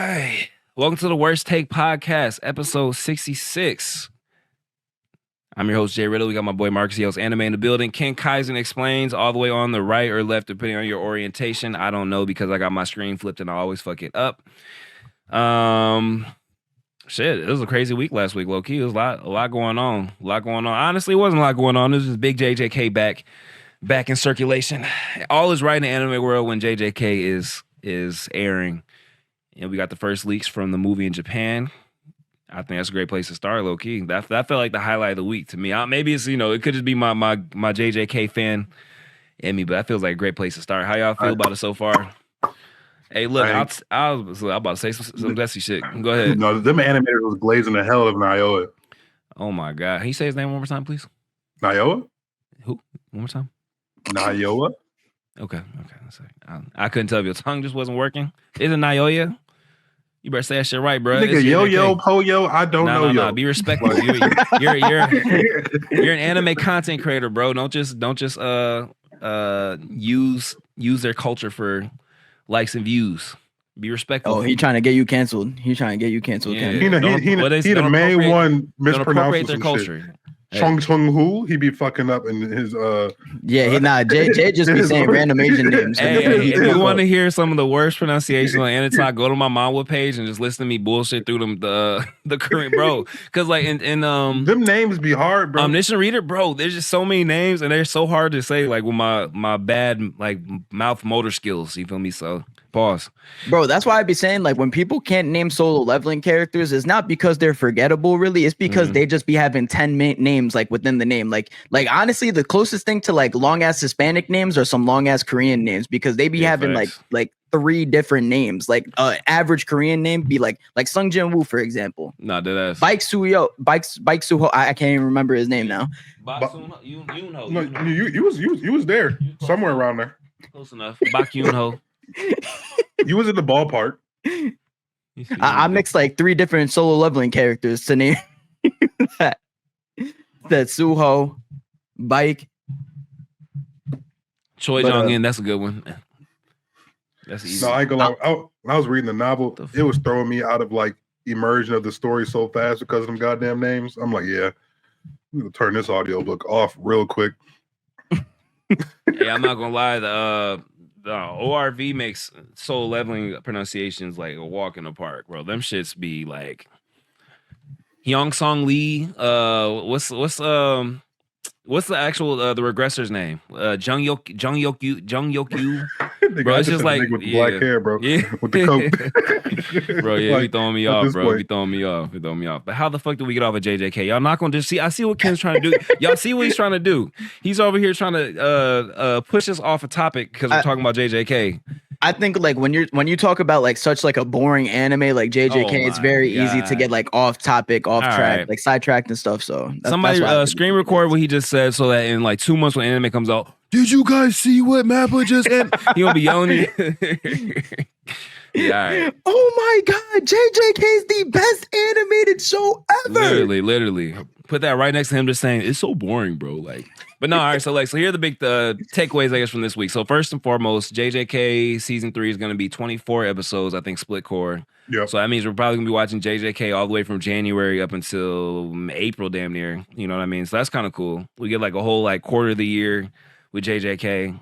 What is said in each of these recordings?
right. Welcome to the Worst Take Podcast, episode 66. I'm your host, Jay Riddle. We got my boy Marcus Yells Anime in the building. Ken Kaisen explains all the way on the right or left, depending on your orientation. I don't know because I got my screen flipped and I always fuck it up. Shit, it was a crazy week last week, low key. There was a lot going on. Honestly, it wasn't a lot going on. It was just big JJK back in circulation. All is right in the anime world when JJK is airing. And we got the first leaks from the movie in Japan. I think that's a great place to start, low key. That felt like the highlight of the week to me. Maybe it's, it could just be my JJK fan in me, but that feels like a great place to start. How y'all feel about it so far? Hey, look, I was about to say some messy shit. Go ahead. No, them animators was glazing the hell of Naoya. Oh my God. Can you say his name one more time, please? Naoya? Who? One more time? Naoya? Okay. I couldn't tell if your tongue just wasn't working. Is it Naoya? You better say that shit right, bro. Nigga, yo, po-yo, I don't know yo. Be respectful. You're an anime content creator, bro. Don't just use their culture for likes and views. Be respectful. Oh, he trying to get you canceled. He Yeah. He the main one mispronouncing their culture. Shit. Chung Hu, he be fucking up in his Jay just be saying random Asian names. Hey, if you want to hear some of the worst pronunciation on Anatalk, go to my Manhwa page and just listen to me bullshit through them the Korean, bro. Because like in them names be hard, bro. Omniscient Reader, bro. There's just so many names and they're so hard to say. Like with my bad like mouth motor skills, you feel me? So pause, bro. That's why I be saying like when people can't name solo leveling characters, it's not because they're forgettable. Really, it's because they just be having 10 names like within the name. Like honestly, the closest thing to like long ass Hispanic names are some long ass Korean names because they be having like 3 different names. Like average Korean name be like Sung Jin Woo, for example. Nah, dead ass. Bike Suho. I can't even remember his name now. You was there somewhere around there. Close enough. Bak Yoon-ho. You was in the ballpark. I mixed like 3 different solo leveling characters to name that Suho, Bike, Choi Jong-in. That's a good one. That's easy. No, I ain't gonna lie. When I was reading the novel, it was throwing me out of like immersion of the story so fast because of them goddamn names. I'm like, yeah, I'm gonna turn this audiobook off real quick. Hey, I'm not gonna lie. The ORV makes solo leveling pronunciations like a walk in the park, bro. Them shits be like Hyung Song Lee. What's the actual the regressor's name? Jung Yok-yu. Bro, it's just like with the black hair, bro. Yeah. With the coat. Bro, yeah, like, he throwing me off, bro. He throwing me off. But how the fuck do we get off of JJK? Y'all not gonna just see. I see what Ken's trying to do. Y'all see what he's trying to do. He's over here trying to push us off a topic because we're talking about JJK. I think like when you talk about like such like a boring anime like JJK, it's very easy to get like off topic, off track, like sidetracked and stuff. So somebody screen record what he just said so that in like 2 months when anime comes out, did you guys see what Mappa just ended? He'll be yelling. Yeah. Right. Oh my God, JJK is the best animated show ever. Literally. Put that right next to him just saying it's so boring, bro. Like, but no, all right. So here are the big takeaways, I guess, from this week. So first and foremost, JJK season 3 is going to be 24 episodes, I think, split core. Yep. So that means we're probably gonna be watching JJK all the way from January up until April, damn near. You know what I mean? So that's kind of cool. We get like a whole like quarter of the year with JJK.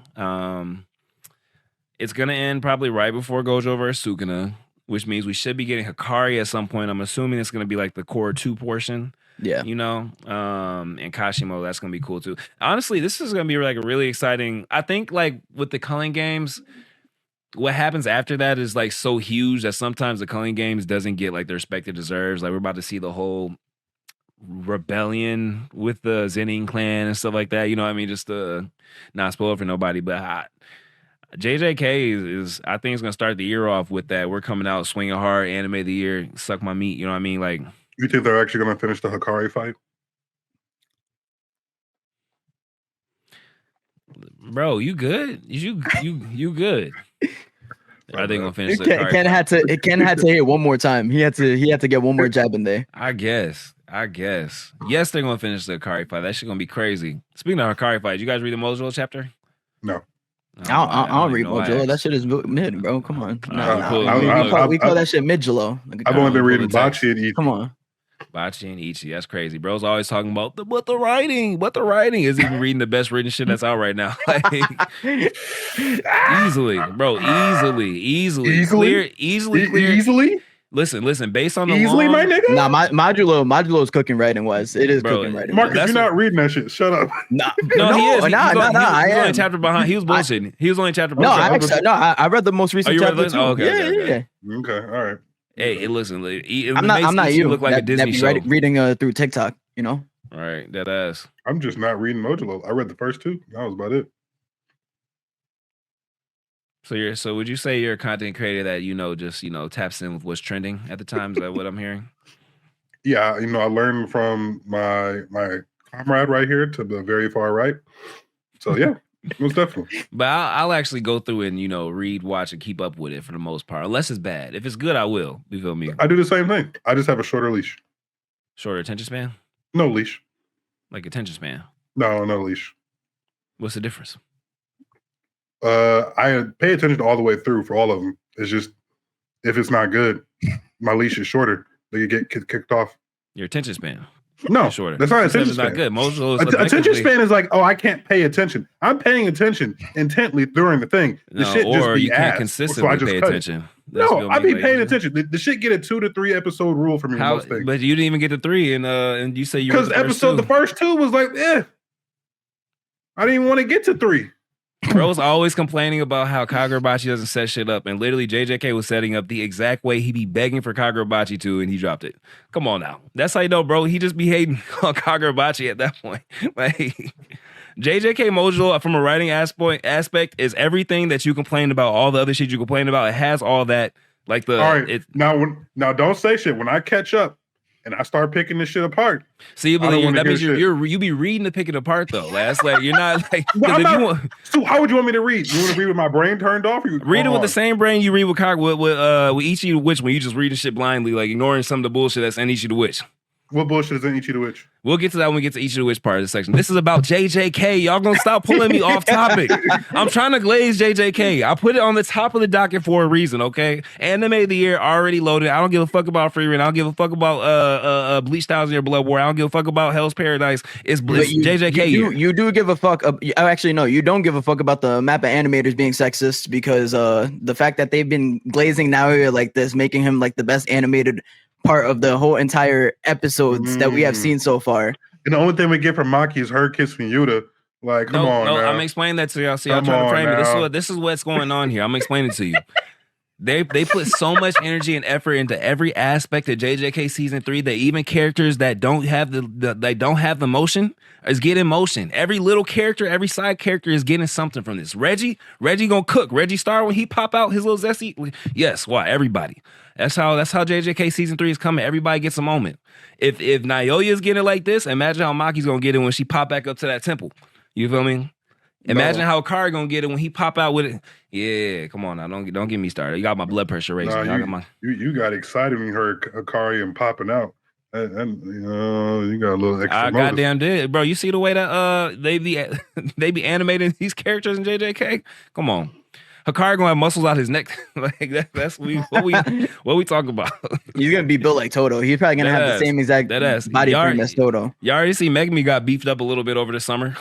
It's gonna end probably right before Gojo vs Sukuna, which means we should be getting Hikari at some point. I'm assuming it's gonna be like the core 2 portion. Yeah. And Kashimo, that's gonna be cool too. Honestly, this is gonna be like a really exciting. I think like with the Culling games, what happens after that is like so huge that sometimes the Culling games doesn't get like the respect it deserves. Like we're about to see the whole rebellion with the Zenin clan and stuff like that. You know what I mean? Just to not spoil it for nobody, but JJK is I think it's gonna start the year off with that. We're coming out swinging hard, anime of the year, suck my meat. You know what I mean? Like, you think they're actually gonna finish the Hikari fight? Bro, you good? You good? Are they gonna finish? Ken had to hit one more time. He had to get one more jab in there. I guess. Yes, they're gonna finish the Hikari fight. That shit gonna be crazy. Speaking of Hikari fight, did you guys read the Mojo chapter? No. I don't read even know Mojo. I That shit is mid, bro. Come on. We call that shit mid-Jalo. I've only been reading Bachi and Ichi. Come on. Bachi and Ichi, that's crazy. Bro's always talking about but the writing is even reading the best written shit that's out right now. Like, easily, bro, easily clear. Listen. Based on the my nigga. Nah, Modulo's cooking writing wise. It is Bro, cooking writing. Marcus, you're not reading that shit. Shut up. No, he is. He's only a chapter behind. He was bullshitting. He was only a chapter behind. I read the most recent chapter too. Okay, all right. Hey, listen. I'm not you. Look like a Disney show. Reading through TikTok, you know. All right, that ass. I'm just not reading Mojo. I read the first two. That was about it. So would you say you're a content creator that just taps in with what's trending at the time? Is that what I'm hearing? Yeah, I learned from my comrade right here to the very far right. So yeah, most definitely. But I'll actually go through and read, watch, and keep up with it for the most part. Unless it's bad. If it's good, I will. You feel me? I do the same thing. I just have a shorter leash. Shorter attention span? No leash. Like attention span? No leash. What's the difference? I pay attention all the way through for all of them. It's just if it's not good, my leash is shorter. So you get kicked off. Your attention span? No, shorter. That's not attention span. Not good. Attention span is like, I can't pay attention. I'm paying attention intently during the thing. The shit just be you can't ass, consistently pay attention. No, I be paying attention. The shit get a 2 to 3 episode rule for me. Most things. But you didn't even get to 3, and you say you because the first two was like, I didn't even want to get to 3. Bro's always complaining about how Kagurabachi doesn't set shit up, and literally JJK was setting up the exact way he be begging for Kagurabachi to, and he dropped it. Come on now, that's how you know, bro. He just be hating on Kagurabachi at that point. Like JJK Mojo, from a writing aspect, is everything that you complained about. All the other shit you complained about, it has all that. Like the all right. Now don't say shit. When I catch up and I start picking this shit apart. See, but that means you be reading to pick it apart though. That's like you're not like. So how would you want me to read? You want to read with my brain turned off? Or read it with the same brain you read with Ichi the Witch when you just reading shit blindly, like ignoring some of the bullshit that's in Ichi the Witch. What bullshit is in Ichi the Witch? We'll get to that when we get to Ichi the Witch part of the section. This is about JJK. Y'all gonna stop pulling me off topic. I'm trying to glaze JJK. I put it on the top of the docket for a reason, okay? Anime of the year already loaded. I don't give a fuck about Free Rent. I don't give a fuck about Bleach 1000-Year Blood War. I don't give a fuck about Hell's Paradise. It's JJK. You do give a fuck. Actually, no, you don't give a fuck about the mappa animators being sexist because the fact that they've been glazing Naoya like this, making him like the best animated part of the whole entire episodes that we have seen so far. And the only thing we get from Maki is her kissing Yuta. Like, come on. No, I'm explaining that to y'all. See, y'all trying to frame it. This is what's going on here. I'm explaining to you. They put so much energy and effort into every aspect of JJK season 3 that even characters that don't have the motion is getting motion. Every little character, every side character is getting something from this. Reggie gonna cook. Reggie Star when he pop out his little zesty. Yes, why? Everybody. That's how JJK season 3 is coming. Everybody gets a moment. If Naoya is getting it like this, imagine how Maki's gonna get it when she pop back up to that temple. You feel me? Imagine how Akari gonna get it when he pop out with it. Yeah, come on now, don't get me started. You got my blood pressure raising. You got excited when you heard Akari and popping out. And you got a little extra. I goddamn did, bro. You see the way that they be animating these characters in JJK? Come on. Hikari gonna have muscles out his neck. Like that's what we talk about. He's gonna be built like Toto. He's probably gonna have the same exact body frame as Toto. You already see Megami got beefed up a little bit over the summer.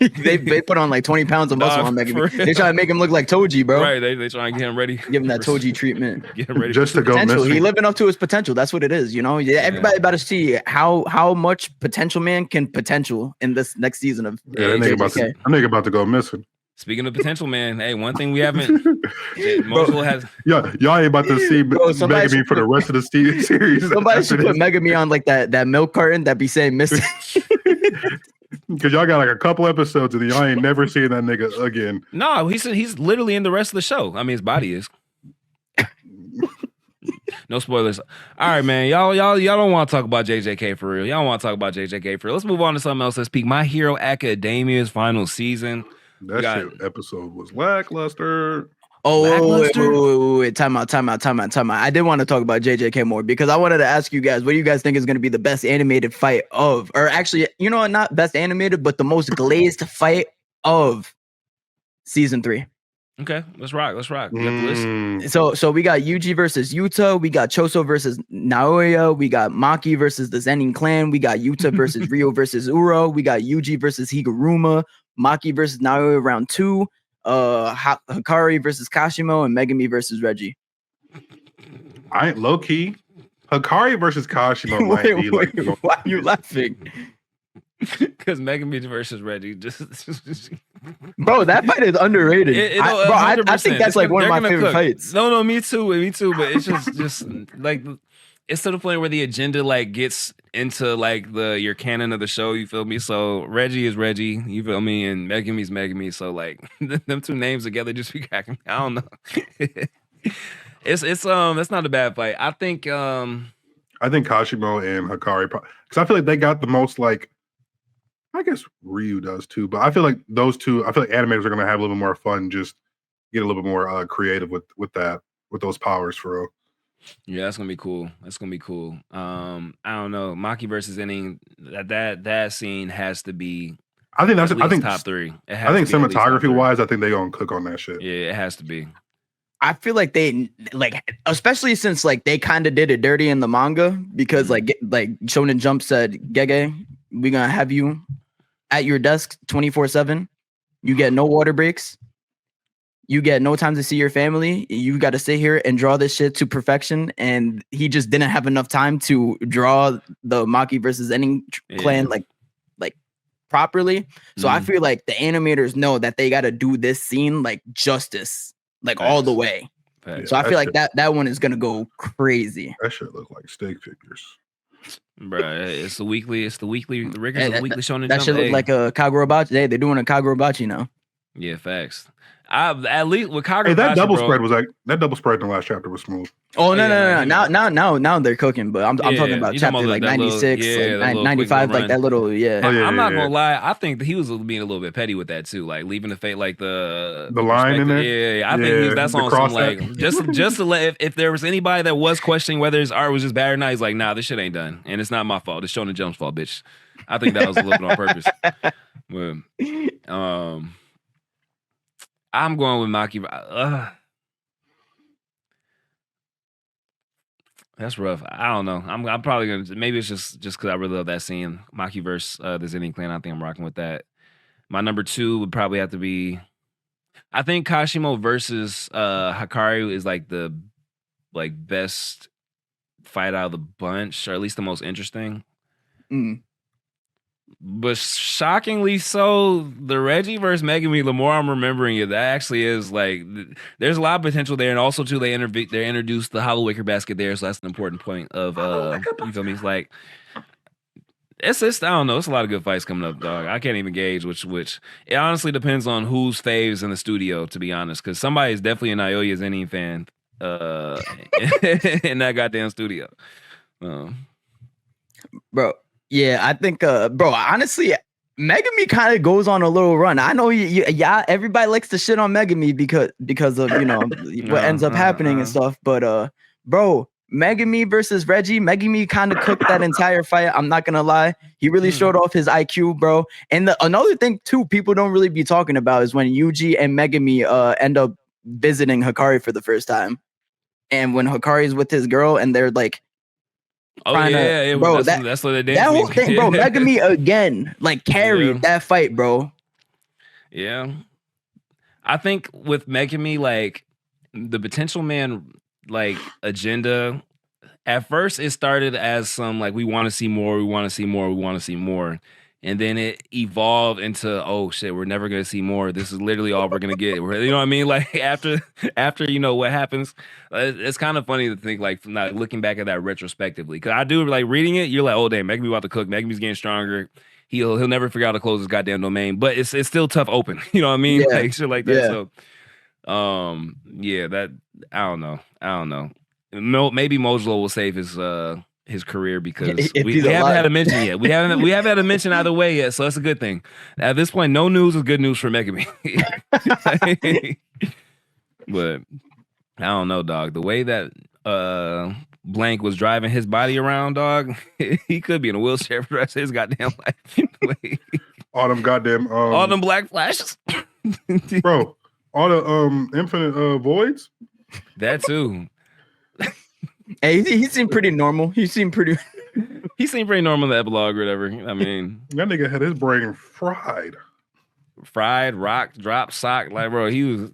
they put on like 20 pounds of muscle on Megami. They try to make him look like Toji, bro. Right, they try to get him ready. Give him that Toji treatment. Get him ready just to go missing. He living up to his potential. That's what it is, you know. Everybody about to see how much potential man can potential in this next season of that nigga about to go missing. Speaking of potential, man, hey, one thing we haven't. Mojo has. Y'all ain't about to see Megami for the rest of the series. Somebody should put Megami on like that milk carton that be saying missing. Because y'all got like a couple episodes and y'all ain't never seen that nigga again. No, he's literally in the rest of the show. I mean, his body is. No spoilers. All right, man. Y'all don't want to talk about JJK for real. Y'all don't want to talk about JJK for real. Let's move on to something else. Let's peek. My Hero Academia's final season. That episode was lackluster. Wait. Time out. I did want to talk about JJK more because I wanted to ask you guys, what do you guys think is going to be the best animated fight of, or actually, you know, not best animated, but the most glazed fight of season 3. Okay, let's rock. We got the list. So we got Yuji versus Yuta, we got Choso versus Naoya, we got Maki versus the Zenin clan, we got Yuta versus Ryo versus Uro, we got Yuji versus Higuruma, Maki versus Naoya round 2, Hikari versus Kashimo, and Megami versus Reggie. I ain't low key. Hikari versus Kashimo might be like. Why are you laughing? Because Megami versus Reggie just bro, that fight is underrated. I think that's like one of my favorite fights. No, me too. But it's just like it's to the point where the agenda like gets into like your canon of the show. You feel me? So Reggie is Reggie. You feel me? And Megami's Megami. So like them two names together just be cracking me. I don't know. It's not a bad fight. I think Kashimo and Hikari, because I feel like they got the most like. I guess Ryu does too, but I feel like those two. I feel like animators are gonna have a little bit more fun, just get a little bit more creative with those powers for real. Yeah, that's gonna be cool. I don't know, Maki versus Inning. That scene has to be. I think that's. I think top 3. I think cinematography wise, I think they gonna cook on that shit. Yeah, it has to be. I feel like they like, especially since like they kind of did it dirty in the manga because like Shonen Jump said, Gege, we're gonna have you at your desk 24/7. You get no water breaks. You get no time to see your family. You got to sit here and draw this shit to perfection. And he just didn't have enough time to draw the Maki versus Enin clan like properly. So I feel like the animators know that they got to do this scene like justice, like all the way. So I feel like that one is gonna go crazy. That shit look like steak figures. Bruh, it's the weekly the Rickers of the weekly Shonen Jump. That should look like a Kagurabachi. They're doing a Kagurabachi now. Yeah, facts. At least with Kagurabachi, that double spread was like that double spread in the last chapter was smooth. Oh no. Now they're cooking, but I'm talking about chapter like 96, like 95, like that little I'm not gonna lie, I think that he was being a little bit petty with that too, like leaving the fate like the line in there. Yeah, I think that's on some like just to let if there was anybody that was questioning whether his art was just bad or not, he's like, nah, this shit ain't done, and it's not my fault. It's Shonen Jump's fault, bitch. I think that was a little bit on purpose. But, I'm going with Maki. That's rough. I don't know. I'm probably gonna. Maybe it's just because I really love that scene. Maki versus the Zenin clan. I think I'm rocking with that. My number 2 would probably have to be. I think Kashimo versus Hikari is like the best fight out of the bunch, or at least the most interesting. But shockingly so, the Reggie versus Megami, the more I'm remembering it, that actually is like, there's a lot of potential there. And also, too, they introduced the Hollow Wicker Basket there. So that's an important point of, you feel me? It's like, it's I don't know. It's a lot of good fights coming up, dog. I can't even gauge which. It honestly depends on who's faves in the studio, to be honest. Because somebody is definitely a Naoya Zenin fan in that goddamn studio. Bro. Yeah, I think, bro, honestly, Megami kind of goes on a little run. I know everybody likes to shit on Megami because of, what ends up happening and stuff. But, bro, Megami versus Reggie, Megami kind of cooked that entire fight. I'm not going to lie. He really showed off his IQ, bro. And another thing, too, people don't really be talking about is when Yuji and Megami end up visiting Hikari for the first time. And when Hikari's with his girl and they're like, bro, that's what they did. That whole thing, bro. Megami again, like carried that fight, bro. Yeah, I think with Megami, like the potential man, like agenda. At first, it started as some like we want to see more, and then it evolved into oh shit, we're never gonna see more. This is literally all we're gonna get. You know what I mean? Like after what happens, it's kind of funny to think like not looking back at that retrospectively. Because I do like reading it. You're like, oh damn, Megami about to cook. Megami's getting stronger. He'll never figure out how to close his goddamn domain. But it's still tough open. You know what I mean? Yeah. Like shit like that. So that I don't know. Maybe Mojo will save his career because we haven't had a mention yet. We haven't had a mention either way yet, so that's a good thing. At this point, no news is good news for Megami. But I don't know, dog. The way that Blank was driving his body around, dog, he could be in a wheelchair for the rest of his goddamn life. All them goddamn all them black flashes. Bro, All the infinite voids. That too. Hey, he seemed pretty normal. He seemed pretty. He seemed pretty normal in the epilogue or whatever. I mean, That nigga had his brain fried. fried, rock, drop, sock. Like, bro, he was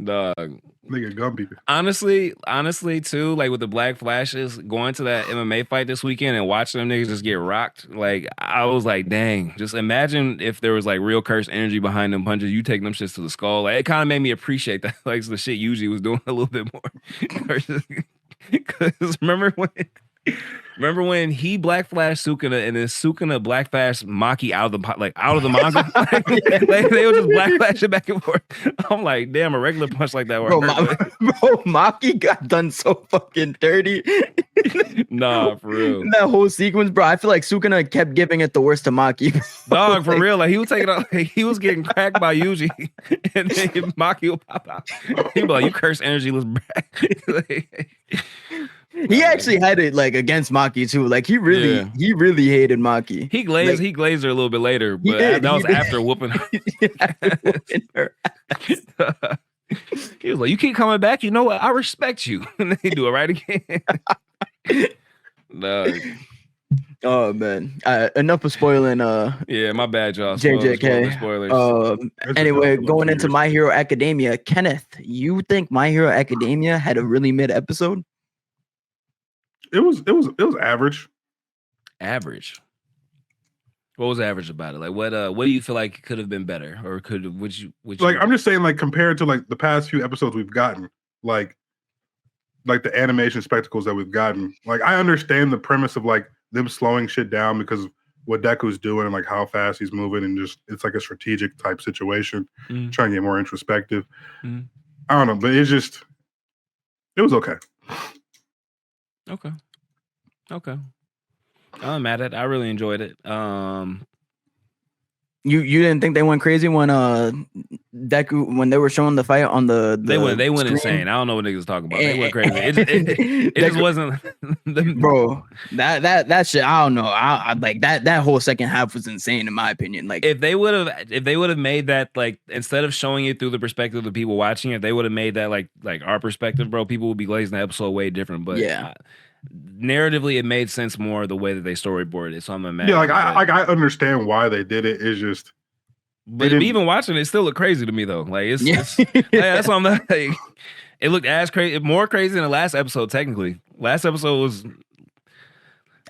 dog. Nigga Gumby. Honestly, too, like with the Black Flashes, going to that MMA fight this weekend and watching them niggas just get rocked, like I was like, dang, just imagine if there was like real cursed energy behind them punches, you take them shits to the skull. Like it kind of made me appreciate that, like the shit Yuji was doing a little bit more. Because remember when he Black Flash Sukuna and then Sukuna Black Flash Maki out of the manga? like, they were just Black Flashing back and forth. I'm like, damn, a regular punch like that. Bro, Maki got done so fucking dirty. Nah, for real. In that whole sequence, bro, I feel like Sukuna kept giving it the worst to Maki. Dog, for real. Like he was taking out, like, he was getting cracked by Yuji, and then Maki will pop out. He'd be like, "You curse energyless brat." He actually had it like against Maki too. Like he really hated Maki. He glazed her a little bit later, but that was after whooping her. He was like, "You keep coming back. You know what? I respect you." And then he do it right again. No. Oh man. Enough of spoiling. Yeah, my bad, y'all. JJK. Spoilers. Anyway, going into My Hero Academia, Kenneth, you think My Hero Academia had a really mid episode? It was average. Average. What was average about it? Like what do you feel like could have been better, or would you I'm just saying, like, compared to like the past few episodes we've gotten, like the animation spectacles that we've gotten. Like I understand the premise of like them slowing shit down because of what Deku's doing and like how fast he's moving, and just it's like a strategic type situation, trying to get more introspective. I don't know, but it was okay. Okay. I'm mad at it. I really enjoyed it. You didn't think they went crazy when Deku, when they were showing the fight on the they went screen? insane. I don't know what niggas talking about. They went crazy. It just wasn't bro. That shit. I don't know. I like that whole second half was insane in my opinion. Like if they would have made that, like, instead of showing it through the perspective of the people watching it, they would have made that like our perspective, bro. People would be glazing the episode way different. But yeah. Narratively, it made sense more the way that they storyboarded it. So I'm mad. Yeah, I understand why they did it. It's just, but even watching it still look crazy to me though. Like it's that's what I'm like. It looked more crazy than the last episode. Technically, last episode was.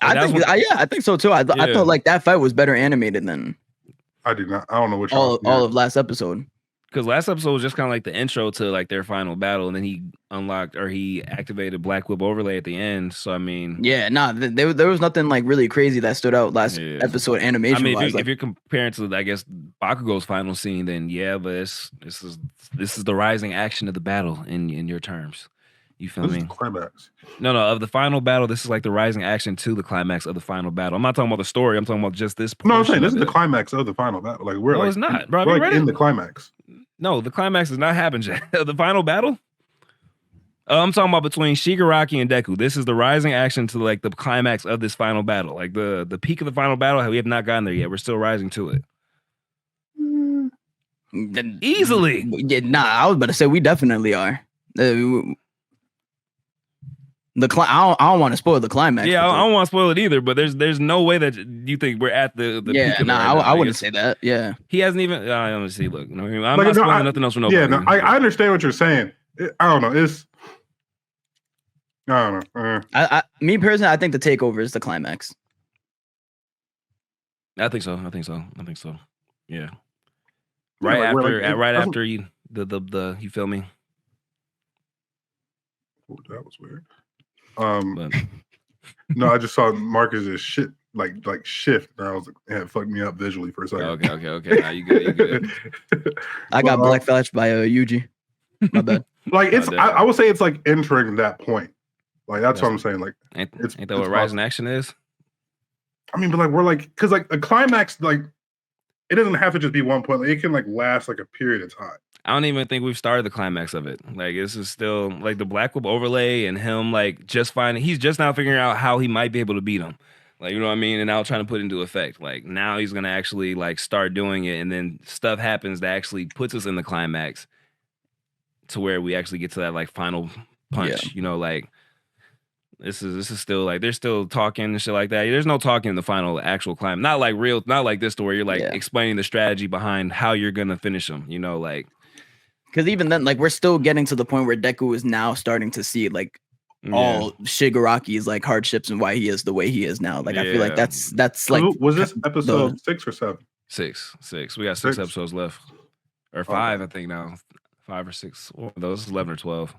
I think so too. I thought like that fight was better animated than. I did not. I don't know which all of last episode. Because last episode was just kind of like the intro to like their final battle, and then he activated Black Whip overlay at the end. So I mean, yeah, there was nothing like really crazy that stood out last episode animation. I mean, if you're comparing to, I guess, Bakugo's final scene, then yeah, but this is the rising action of the battle in your terms. You feel me? Climax. No, of the final battle. This is like the rising action to the climax of the final battle. I'm not talking about the story. I'm talking about just this. No, I'm saying this is the climax of the final battle. Like we're it's not, bro. We're like in the climax. No, the climax has not happened yet. The final battle? I'm talking about between Shigaraki and Deku. This is the rising action to like the climax of this final battle. Like the peak of the final battle, we have not gotten there yet. We're still rising to it. Easily. Yeah, I was about to say we definitely are. I don't want to spoil the climax. Yeah, I don't want to spoil it either. But there's no way that you think we're at the peak of it. I wouldn't say that. Yeah, he hasn't even. Let me see. Look, I'm not spoiling nothing else for nobody. Yeah, no, I understand what you're saying. I don't know. I don't know. Me personally, I think the takeover is the climax. I think so. Yeah. Right after you you feel me? Oh, that was weird. No, I just saw Marcus's shit like shift, and I was like, it fucked me up visually for a second. Okay. Nah, you good. I got Black Flash by Yuji. My bad. Like it's, I would say it's like entering that point. Like that's what I'm saying. Like, ain't that what rising action is? I mean, but like we're like, because like a climax, like it doesn't have to just be one point. Like, it can like last like a period of time. I don't even think we've started the climax of it. Like this is still like the Black Whip overlay and him like he's just now figuring out how he might be able to beat him. Like, you know what I mean? And now trying to put it into effect. Like, now he's gonna actually like start doing it, and then stuff happens that actually puts us in the climax to where we actually get to that like final punch. Yeah. You know, like this is still like they're still talking and shit like that. There's no talking in the final actual climb. Not like this story. You're like Yeah. explaining the strategy behind how you're gonna finish them. You know, like Because even then, like we're still getting to the point where Deku is now starting to see like all Shigaraki's like hardships and why he is the way he is now. Like I feel like that's like was this episode 6 or 7? Six. We got six episodes left, or 5, I think now. 5 or 6. Or those 11 or 12.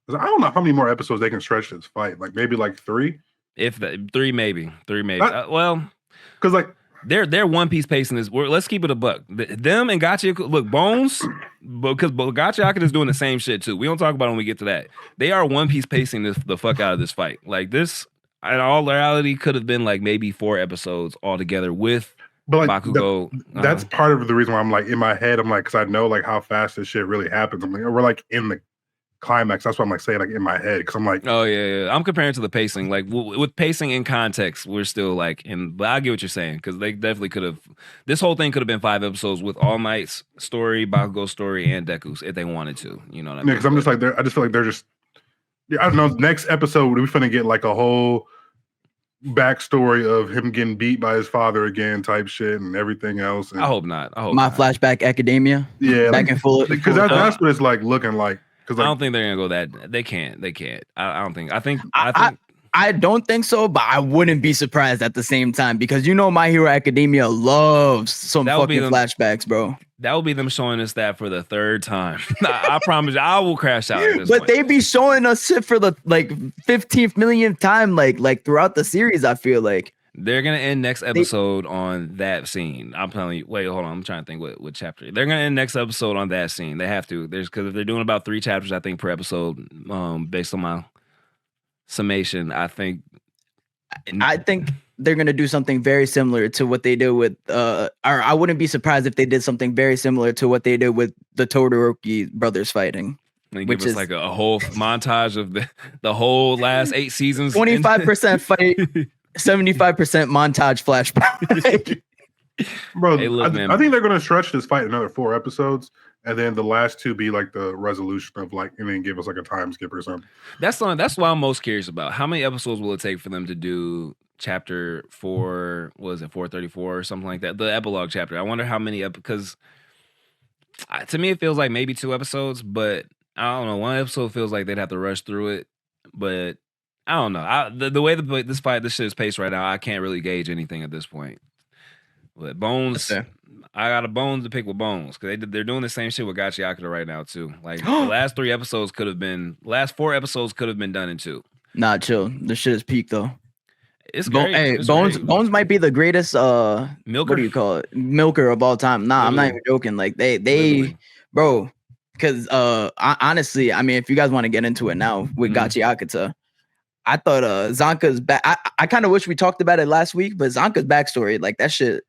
I don't know how many more episodes they can stretch this fight. Like maybe like 3. If the 3, maybe 3, maybe. Well, because like they're One Piece pacing this. Let's keep it a buck. Them and Gachi, look, Bones, because Gachi is doing the same shit too. We don't talk about it when we get to that. They are One Piece pacing the fuck out of this fight. Like this, in all reality, could have been like maybe 4 episodes altogether with. But like Bakugo. That's part of the reason why I'm like in my head. I'm like, because I know like how fast this shit really happens. I'm like, we're like in the climax. That's what I'm like saying like in my head because I'm like, oh yeah. I'm comparing to the pacing. Like with pacing in context, we're still like in. But I get what you're saying because they definitely could have. This whole thing could have been 5 episodes with All Might's story, Bakugo's story, and Deku's if they wanted to. You know what I mean? Yeah, because I'm just like I just feel like they're just. Yeah, I don't know. Next episode, we're finna get like a whole backstory of him getting beat by his father again, type shit, and everything else. And I hope not. Flashback academia. Yeah, back and forth. Because that's what it's like looking like. Like, I don't think they're gonna go that. They can't. I don't think. I think. I don't think so, but I wouldn't be surprised at the same time because you know My Hero Academia loves some fucking flashbacks, bro. That will be them showing us that for the 3rd time. I promise you, I will crash out. But they be showing us shit for the like 15th millionth time, like throughout the series. I feel like they're gonna end next episode on that scene. I'm telling you. Wait, hold on. I'm trying to think what chapter. They're gonna end next episode on that scene. They have to. Because if they're doing about 3 chapters, I think per episode, based on my summation, I think they're gonna do something very similar to what they did with. Or I wouldn't be surprised if they did something very similar to what they did with the Todoroki brothers fighting. Which is like a whole montage of the whole last 8 seasons. 25% fight. 75% montage flashback. Bro, hey, look, I think they're going to stretch this fight another 4 episodes, and then the last 2 be like the resolution of like, and then give us like a time skip or something. That's what I'm most curious about. How many episodes will it take for them to do chapter 4? What was it, 434 or something like that? The epilogue chapter. I wonder how many because to me it feels like maybe 2 episodes, but I don't know. 1 episode feels like they'd have to rush through it, but. I don't know. The way this shit is paced right now, I can't really gauge anything at this point. But Bones, I got a bone to pick with Bones because they're doing the same shit with Gachiakura right now too. Like the last 4 episodes could have been done in 2. Nah, chill. The shit is peak though. It's great. Hey, Bones might be the greatest milker. What do you call it? Milker of all time. Nah, I'm not even joking. Like they bro. Because honestly, I mean, if you guys want to get into it now with Gachiakura. I thought Zanka's back. I kind of wish we talked about it last week, but Zanka's backstory, like that shit,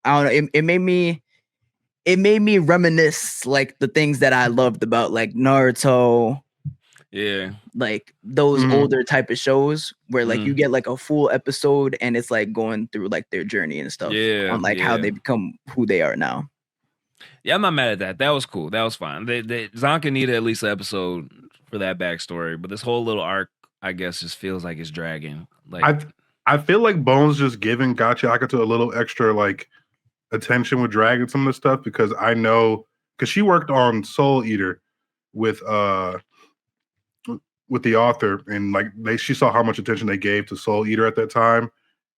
I don't know. It made me reminisce like the things that I loved about like Naruto. Yeah. Like those older type of shows where like you get like a full episode and it's like going through like their journey and stuff. Yeah. On like how they become who they are now. Yeah, I'm not mad at that. That was cool. That was fine. Zanka needed at least an episode for that backstory, but this whole little arc, I guess, just feels like it's dragging. Like I feel like Bones just giving Gachiakura a little extra like attention with dragging some of the stuff because I know because she worked on Soul Eater with the author and like she saw how much attention they gave to Soul Eater at that time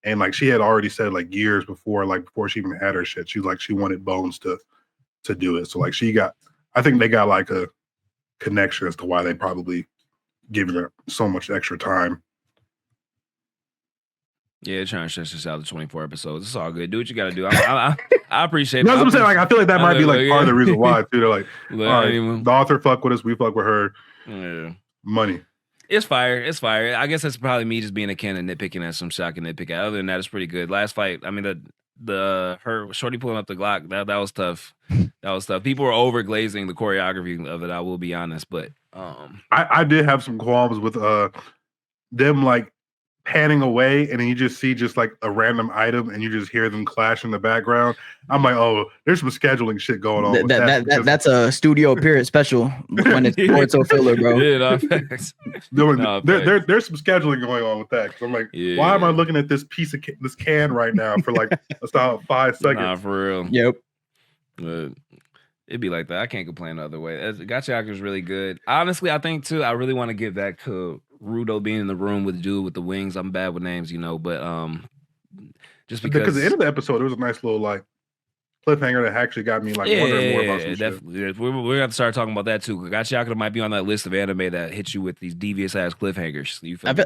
and like she had already said like years before she even had her shit she wanted Bones to do it so like I think they got like a connection as to why they probably giving her so much extra time. Yeah, trying to stretch this out to 24 episodes. It's all good. Do what you got to do. I appreciate it. That's what I'm saying. Like, I feel like that might be like part of the reason why, too. They're like, all right, the author fuck with us. We fuck with her. Yeah. Money. It's fire. It's fire. I guess that's probably me just being a can of nitpicking at some shock and nitpick. Other than that, it's pretty good. Last fight, I mean, her shorty pulling up the Glock, that was tough. That was tough. People were over glazing the choreography of it, I will be honest, but I did have some qualms with them like panning away, and then you just see just like a random item, and you just hear them clash in the background. I'm like, oh, there's some scheduling shit going on with that's a studio period special when it's more so filler, bro. Yeah, no, facts. There's some scheduling going on with that. Cause I'm like, why am I looking at this piece of this can right now for like a solid 5 seconds? Nah, for real. Yep. But it'd be like that. I can't complain the other way. Gachiaka is really good. Honestly, I think too, I really want to give back to Rudo being in the room with the dude with the wings. I'm bad with names, but just because at the end of the episode, there was a nice little like cliffhanger that actually got me like wondering more about some definitely. shit. We're gonna have to start talking about that too. Gachiaka might be on that list of anime that hits you with these devious ass cliffhangers. You feel I feel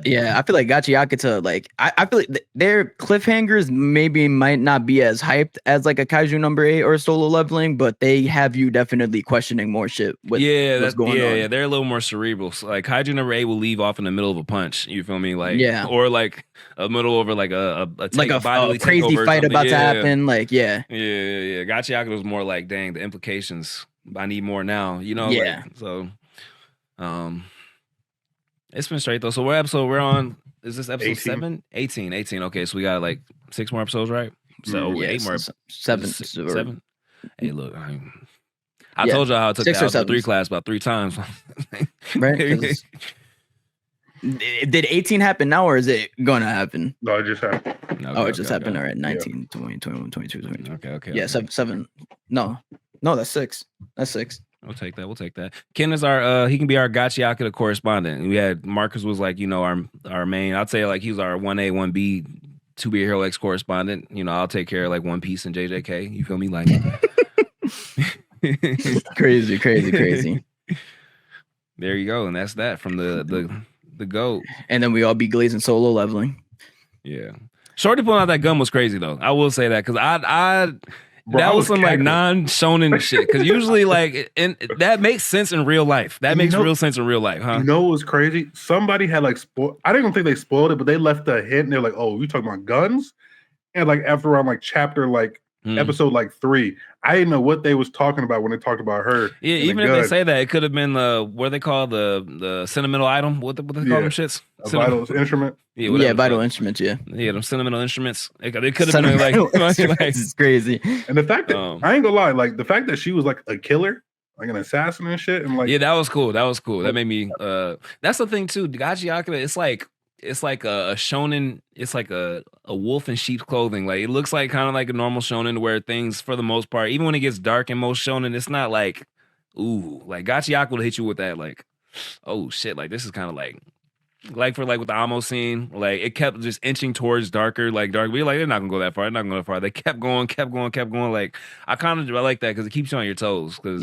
like Gachiaka I feel like their cliffhangers might not be as hyped as like a Kaiju number 8 or Solo Leveling, but they have you definitely questioning more shit with what's going on. Yeah, they're a little more cerebral. So, like Kaiju number 8 will leave off in the middle of a punch. You feel me? Like or like a middle over like a crazy fight about to happen. Like yeah. Gachiaka was more like, dang, the implications. I need more now. Yeah. Like, so, it's been straight though. So what episode we're on? Is this episode 7? 18. Okay, so we got like 6 more episodes, right? So 8 more. 7. Hey, look, I told y'all how I took the Algebra 3 class about 3 times. Right? Did 18 happen now, or is it going to happen? No, it just happened. It just happened. All right, 19, 20, 21, 22, 23. Okay. Yeah, 7. No, that's 6. That's 6. We'll take that. Ken is our he can be our Gachiaka correspondent. We had Marcus was like, our main, I'd say like he was our 1A, 1B, 2B Hero X correspondent. I'll take care of like One Piece and JJK. You feel me? Like crazy. There you go. And that's that from the GOAT. And then we all be glazing Solo Leveling. Yeah. Shorty pulling out that gun was crazy though. I will say that because that was some like non-shonen shit. Because usually that makes sense in real life. That makes real sense in real life, huh? You know what was crazy? Somebody had like I didn't think they spoiled it, but they left a hint. And they're like, "Oh, you talking about guns?" And like after around like chapter episode 3, I didn't know what they was talking about when they talked about her. Yeah, even if they say that, it could have been what they call the sentimental item. What they call them shits? A vital instrument. Yeah, vital instruments. Yeah, them sentimental instruments. It could have been like it's crazy. And the fact that I ain't gonna lie, like the fact that she was like a killer, like an assassin and shit, and like that was cool. That made me. That's the thing too. Gachiaka, it's like a shonen. It's like a wolf in sheep's clothing. Like it looks like kind of like a normal shonen where things, for the most part, even when it gets dark in most shonen, it's not like, ooh, like Gachiaka will hit you with that, like, oh shit, like this is kind of like with the Amo scene, like it kept just inching towards darker. We like they're not gonna go that far. They're not gonna go that far. They kept going. Like I like that because it keeps you on your toes. Because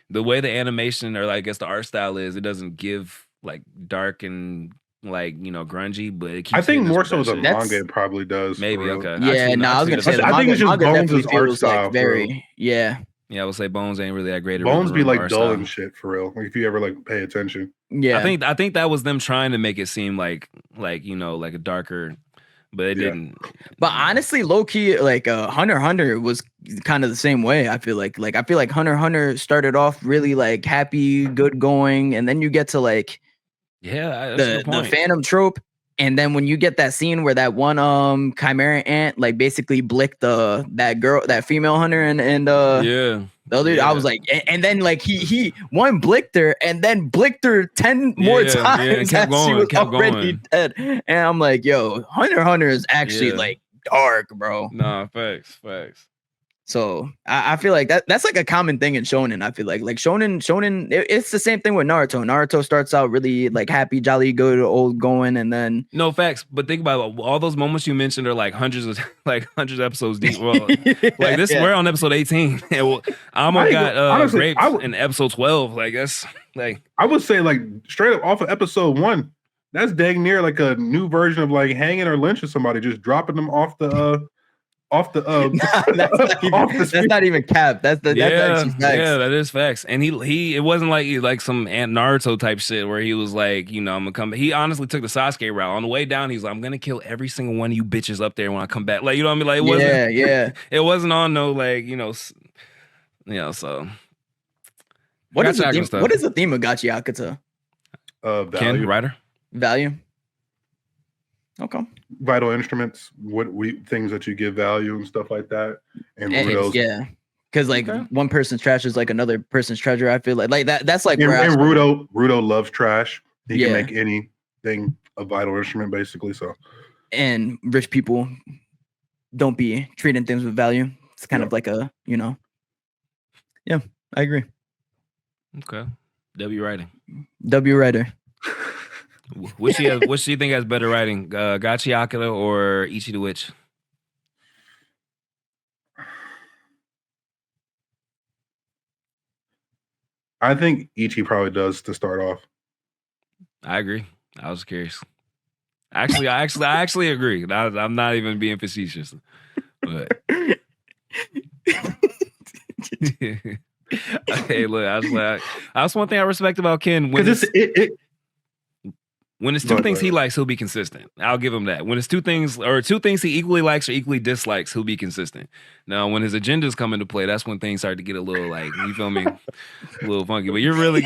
the way the animation or I guess the art style is, it doesn't give like dark and grungy, but it keeps I think more so the manga it probably does. Maybe okay. Yeah, I was gonna say I think it's just Bones' art style. Like very Yeah, I would say Bones ain't really that great. Bones be like dull and shit for real. Like if you ever like pay attention. Yeah, I think that was them trying to make it seem like a darker, but it didn't. But honestly, low key, like Hunter x Hunter was kind of the same way. I feel like Hunter x Hunter started off really like happy, good going, and then you get to like the Phantom trope. And then when you get that scene where that one chimera ant like basically blicked that female hunter and the other, I was like, and then like he one blicked her and then blicked her 10 more times as she was already dead. And I'm like, yo, Hunter x Hunter is actually like dark, bro. Nah, facts. So I feel like that's like a common thing in shonen. I feel like shonen, it's the same thing with Naruto. Naruto starts out really like happy, jolly, good, old going, and then no facts. But think about it, all those moments you mentioned are like hundreds of episodes deep. Well, like this, we're on episode 18. And I almost got raped in episode 12. Like that's like I would say like straight up off of episode 1. That's dang near like a new version of like hanging or lynching somebody, just dropping them off the. That's not even cap. That's actually facts. Yeah, that is facts. And he it wasn't like some Naruto type shit where he was like, I'm gonna come. He honestly took the Sasuke route. On the way down, he's like, I'm gonna kill every single one of you bitches up there when I come back. Like, you know what I mean? Like, it wasn't, it wasn't on no like, so. What is the theme of Gachiaka? Value. Ken, writer? Value. Okay. Vital instruments, things that you give value and stuff like that, and Rudo's. Yeah. Because like one person's trash is like another person's treasure. I feel like that. That's like and, where and Rudo loves trash. He can Yeah. make anything a vital instrument, basically. So, and rich people don't be treating things with value. It's kind of like a, yeah, I agree. Okay. W writing. W writer. Which do you think has better writing, Gachi Akira or Ichi the Witch? I think Ichi probably does to start off. I agree. I was curious. I actually agree. I'm not even being facetious, but hey, look, that's one thing I respect about Ken. When it's two things he likes, he'll be consistent. I'll give him that. When it's two things he equally likes or equally dislikes, he'll be consistent. Now, when his agendas come into play, that's when things start to get a little like, you feel me, a little funky. But you're really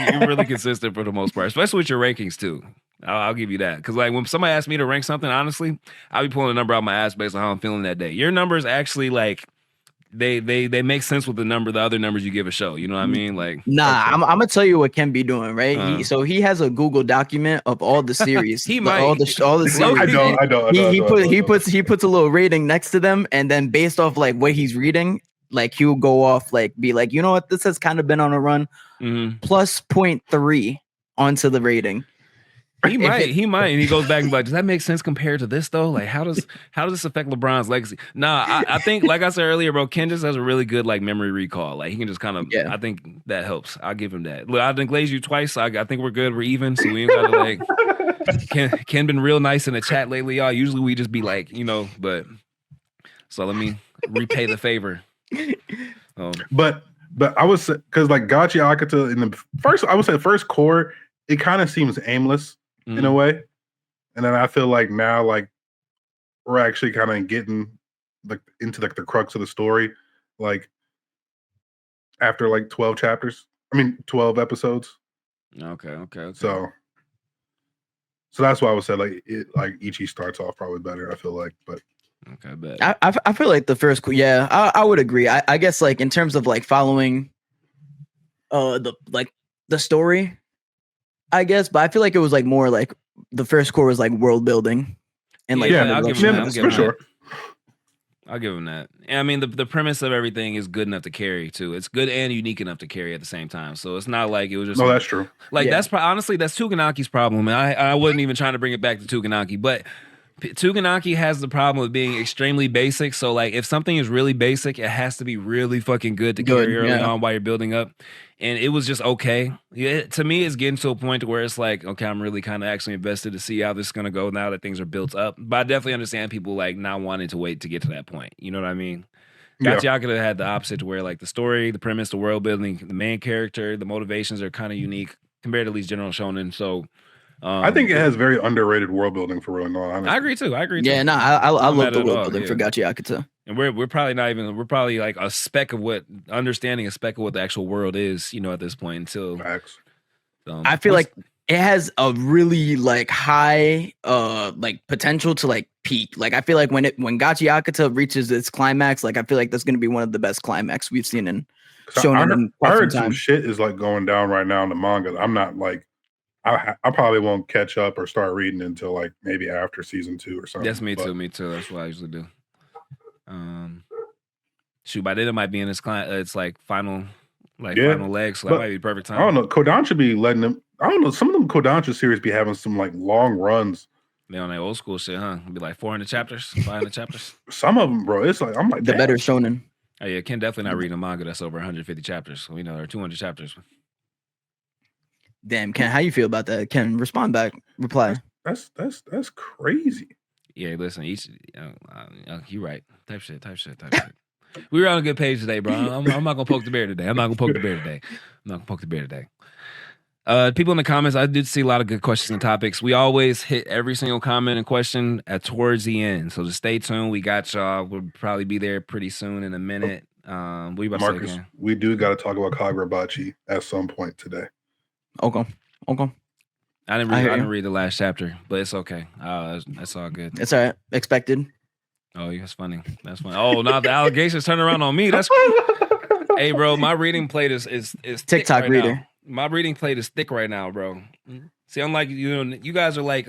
consistent for the most part, especially with your rankings too. I'll give you that. Because like when somebody asks me to rank something, honestly, I'll be pulling a number out my ass based on how I'm feeling that day. Your numbers actually like they make sense with the other numbers you give a show. You know what I mean? Like, I'm gonna tell you what Ken be doing, right? He has a Google document of all the series. all the series. I don't. He puts a little rating next to them, and then based off like what he's reading, like he'll go off like be like, you know what, this has kind of been on a run. Plus 0.3 onto the rating. He might, and he goes back and like, does that make sense compared to this though? Like, how does this affect LeBron's legacy? Nah, I think, like I said earlier, bro, Ken just has a really good like memory recall. Like he can just kind of, I think that helps. I'll give him that. Look, I didn't glaze you twice. I think we're good. We're even, so we ain't gotta like. Ken been real nice in the chat lately, y'all. Usually we just be like, but so let me repay the favor. But I was because like Gachi Akata in the first, I would say first core, it kind of seems aimless. In a way, and then I feel like now, like we're actually kind of getting like into like the crux of the story, like after like 12 episodes. Okay. So that's why I would say like Ichi starts off probably better. I feel like, but okay, bet. I feel like the first, I would agree. I guess like in terms of like following, the story. I guess, but I feel like it was like more like the first core was like world building, and like I'll give him that. For sure. I'll give him that. And I mean, the premise of everything is good enough to carry too. It's good and unique enough to carry at the same time. So it's not like it was just. No, that's true. Like honestly, that's Tuganaki's problem. And I wasn't even trying to bring it back to Tuganaki, but Tuganaki has the problem of being extremely basic. So like, if something is really basic, it has to be really fucking good to carry early on while you're building up. And it was just okay. To me, it's getting to a point where it's like, okay, I'm really kind of actually invested to see how this is going to go now that things are built up. But I definitely understand people like not wanting to wait to get to that point. You know what I mean? Gachi Akata had the opposite, to where like the story, the premise, the world building, the main character, the motivations are kind of unique compared to at least general shonen. So I think it has very underrated world building for real. No, honestly. I agree too. Yeah, no, I love the world building for Gachi Akata. And we're probably like understanding a speck of what the actual world is, at this point until facts. I feel like it has a really like high like potential to like peak. Like I feel like when Gachi Akata reaches its climax, like I feel like that's gonna be one of the best climax we've seen in shonen. I heard some shit is like going down right now in the manga. I'm not like I probably won't catch up or start reading until like maybe after season 2 or something. That's me too. That's what I usually do. By then it might be in it's like final legs, so that might be perfect time. I don't know. Kodansha be letting them. I don't know. Some of them Kodansha series be having some like long runs. They on that old school shit, huh? It'd be like 400 chapters, 500 chapters. Some of them, bro. It's like I'm like the better shonen. Oh yeah, Ken definitely not reading a manga that's over 150 chapters. So we know there are 200 chapters. Damn, Ken, how you feel about that? Ken, respond back. Reply. That's crazy. Yeah, listen, you're right. Type shit. We were on a good page today, bro. I'm not gonna poke the bear today. People in the comments, I did see a lot of good questions and topics. We always hit every single comment and question towards the end, so just stay tuned. We got y'all. We'll probably be there pretty soon in a minute. What you about Marcus, to say again? We do got to talk about Kagurabachi at some point today. Okay. I didn't I read. hear I you. didn't read the last chapter, but it's okay. That's all good. It's all right. Expected. Oh, yeah, that's funny. That's funny. Oh, now the allegations turn around on me. That's hey, bro. My reading plate is thick TikTok right reader. now. My reading plate is thick right now, bro. See, I'm like you guys are like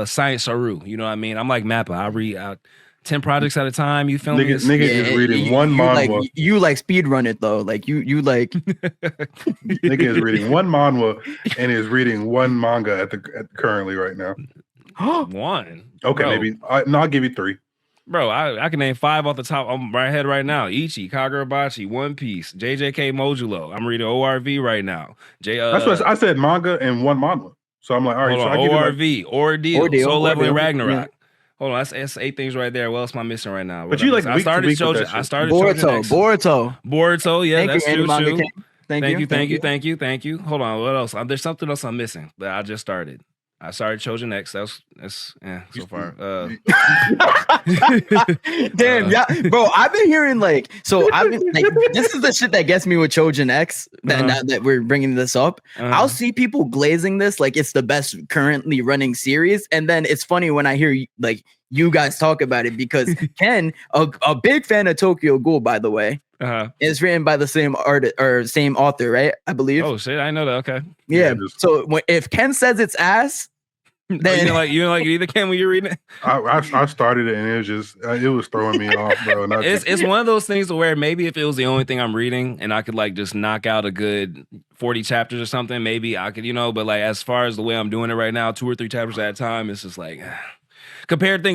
Science Saru. You know what I mean? I'm like Mappa. I read 10 projects at a time. You feel me? Nigga is reading one manhwa. You like speed run it though. Like you like Nigga is reading one manhwa and is reading one manga at currently right now. One. Okay, Bro. maybe I'll give you 3. Bro, I can name 5 off the top of my head right now. Ichi, Kagurabachi, One Piece, JJK Mojulo. I'm reading ORV right now. That's what I said, manga and one manhwa. So I'm like, all right, hold so on, I give ORV, you Ordeal, Soul Leveling Ordeal. Ragnarok. Hold on, that's 8 things right there. What else am I missing right now? But you like I week to started week with Chosen. that I shit. started Chosen X. Boruto, yeah, Thank that's you, true. Anime True. King. Thank you. Hold on, what else? There's something else I'm missing that I just started. I started Chosen X. That's so far. Damn, yeah, bro. I've been hearing like, so I've been like, this is the shit that gets me with Trojan X. Now that we're bringing this up, I'll see people glazing this like it's the best currently running series, and then it's funny when I hear like you guys talk about it because Ken, a big fan of Tokyo Ghoul, by the way. It's written by the same artist or same author, right? I believe. Oh shit, I know that. Okay. Yeah. So if Ken says it's ass, then you don't like it either, Ken, when you're reading it. I started it and it was just it was throwing me off, bro. It's one of those things where maybe if it was the only thing I'm reading and I could like just knock out a good 40 chapters or something, maybe I could, but like as far as the way I'm doing it right now, 2 or 3 chapters at a time, it's just like. Compared to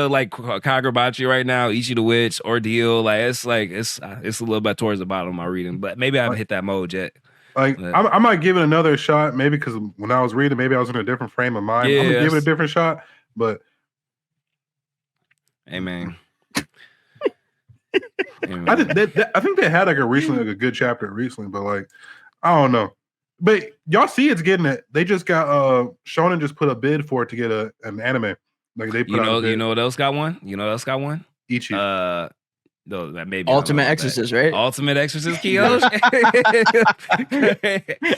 like Kagurabachi right now, Ichi the Witch, Ordeal, it's a little bit towards the bottom of my reading, but maybe I haven't hit that mode yet. Like I might give it another shot, maybe because when I was reading, maybe I was in a different frame of mind. I'm gonna give it a different shot, but Amen. I think they had like a good chapter recently, but like I don't know. But y'all see it's getting it. They just got Shonen just put a bid for it to get an anime. Like they put you know what else got one? Ichi. No, that maybe Ultimate Exorcist, right? Ultimate Exorcist, Kiyoshi.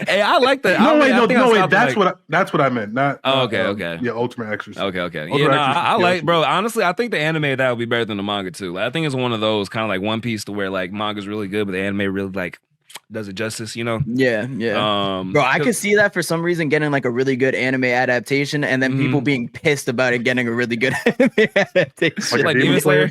Hey, I like that. No, wait. That's what I meant. Not. Okay. Yeah, Ultimate Exorcist. Okay. I like, bro. Honestly, I think the anime that would be better than the manga too. Like, I think it's one of those kind of like One Piece to where like manga's really good, but the anime really like does it justice, Yeah. Bro, I could see that for some reason getting like a really good anime adaptation, and then people being pissed about it getting a really good anime adaptation. Like Demon Slayer.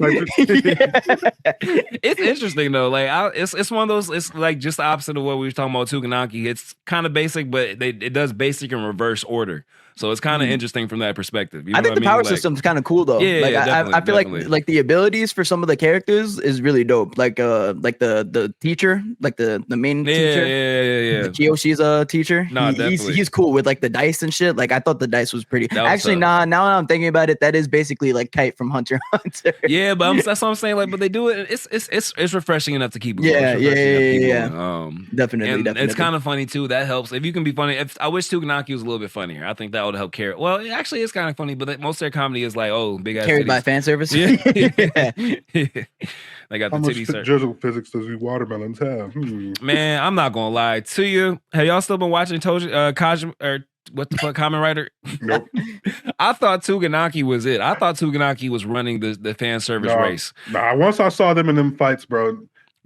It's interesting though. Like it's one of those. It's like just the opposite of what we were talking about Tuganaki. It's kind of basic, but it does basic in reverse order. So it's kind of interesting from that perspective. You know I think the power system's kind of cool though. Yeah, I feel like the abilities for some of the characters is really dope. Like the teacher, like the main teacher. Yeah. Kiyoshi's teacher. No, definitely. He's cool with like the dice and shit. Like I thought the dice was pretty. Actually, tough. now I'm thinking about it, that is basically like Kite from Hunter x Hunter. Yeah, but that's what I'm saying. Like, but they do it. It's refreshing enough to keep it going. Yeah. Definitely. It's kind of funny too. That helps. If you can be funny. I wish Tuganaki was a little bit funnier. I think that would help carry. Well, actually, it's kind of funny, but most of their comedy is like, oh, big ass carried titties. by fan service. Yeah. They got How the much titty physical physics does we watermelons have? Man, I'm not gonna lie to you. Have y'all still been watching Kaisen or what the fuck, Kamen Rider? Nope. I thought Tuganaki was it. I thought Tuganaki was running the fan service race. Nah, once I saw them in them fights, bro,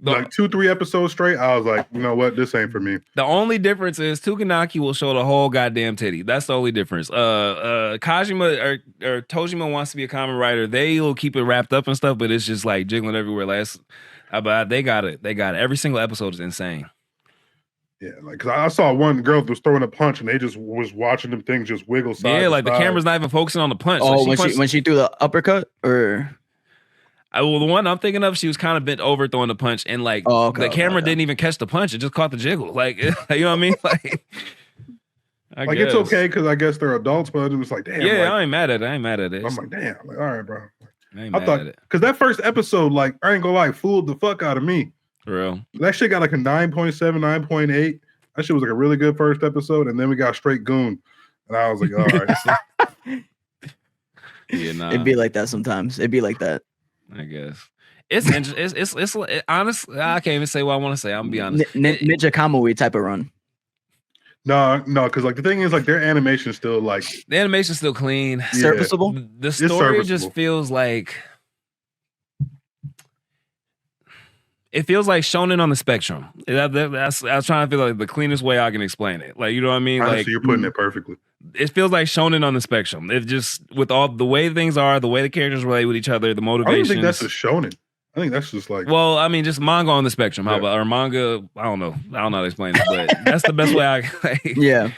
like 2-3 episodes straight, I was like, you know what, this ain't for me. The only difference is Tuganaki will show the whole goddamn titty. That's the only difference. Kajima or Tojima wants to be a Kamen Rider. They will keep it wrapped up and stuff, but it's just like jiggling everywhere. But they got it. Every single episode is insane. Yeah, like cause I saw one girl that was throwing a punch and they just was watching them things just wiggle side. Yeah, like the camera's not even focusing on the punch. Oh, like when she threw the uppercut, or well, the one I'm thinking of, she was kind of bent over throwing the punch, and like the camera didn't even catch the punch; it just caught the jiggle. Like, you know what I mean? Like, I guess it's okay because I guess they're adults, but it was like, damn. Yeah, like, I ain't mad at it. I'm like, damn. Like, all right, bro. I thought because that first episode, like, I ain't gonna lie, fooled the fuck out of me. For real. That shit got like a 9.7, 9.8. That shit was like a really good first episode, and then we got straight goon, and I was like, all right. Yeah, nah. It'd be like that sometimes. It'd be like that. I guess. It's honestly, I can't even say what I want to say. I'm gonna be honest. Ninja Kamui type of run. No, because like the thing is, like their animation is still like The animation's still clean. Serviceable. The story just serviceable. feels like it feels like shonen on the spectrum. That's I was trying to feel like the cleanest way I can explain it. Like, you know what I mean? honestly, Like, you're putting it perfectly. it feels like shonen on the spectrum. It just with all the way things are, the way the characters relate with each other, the I motivations. don't think that's a shonen. I think that's just like Well, I mean, just manga on the spectrum. How Yeah. about or manga? I don't know how to explain it, but that's the best way I. Like, Yeah.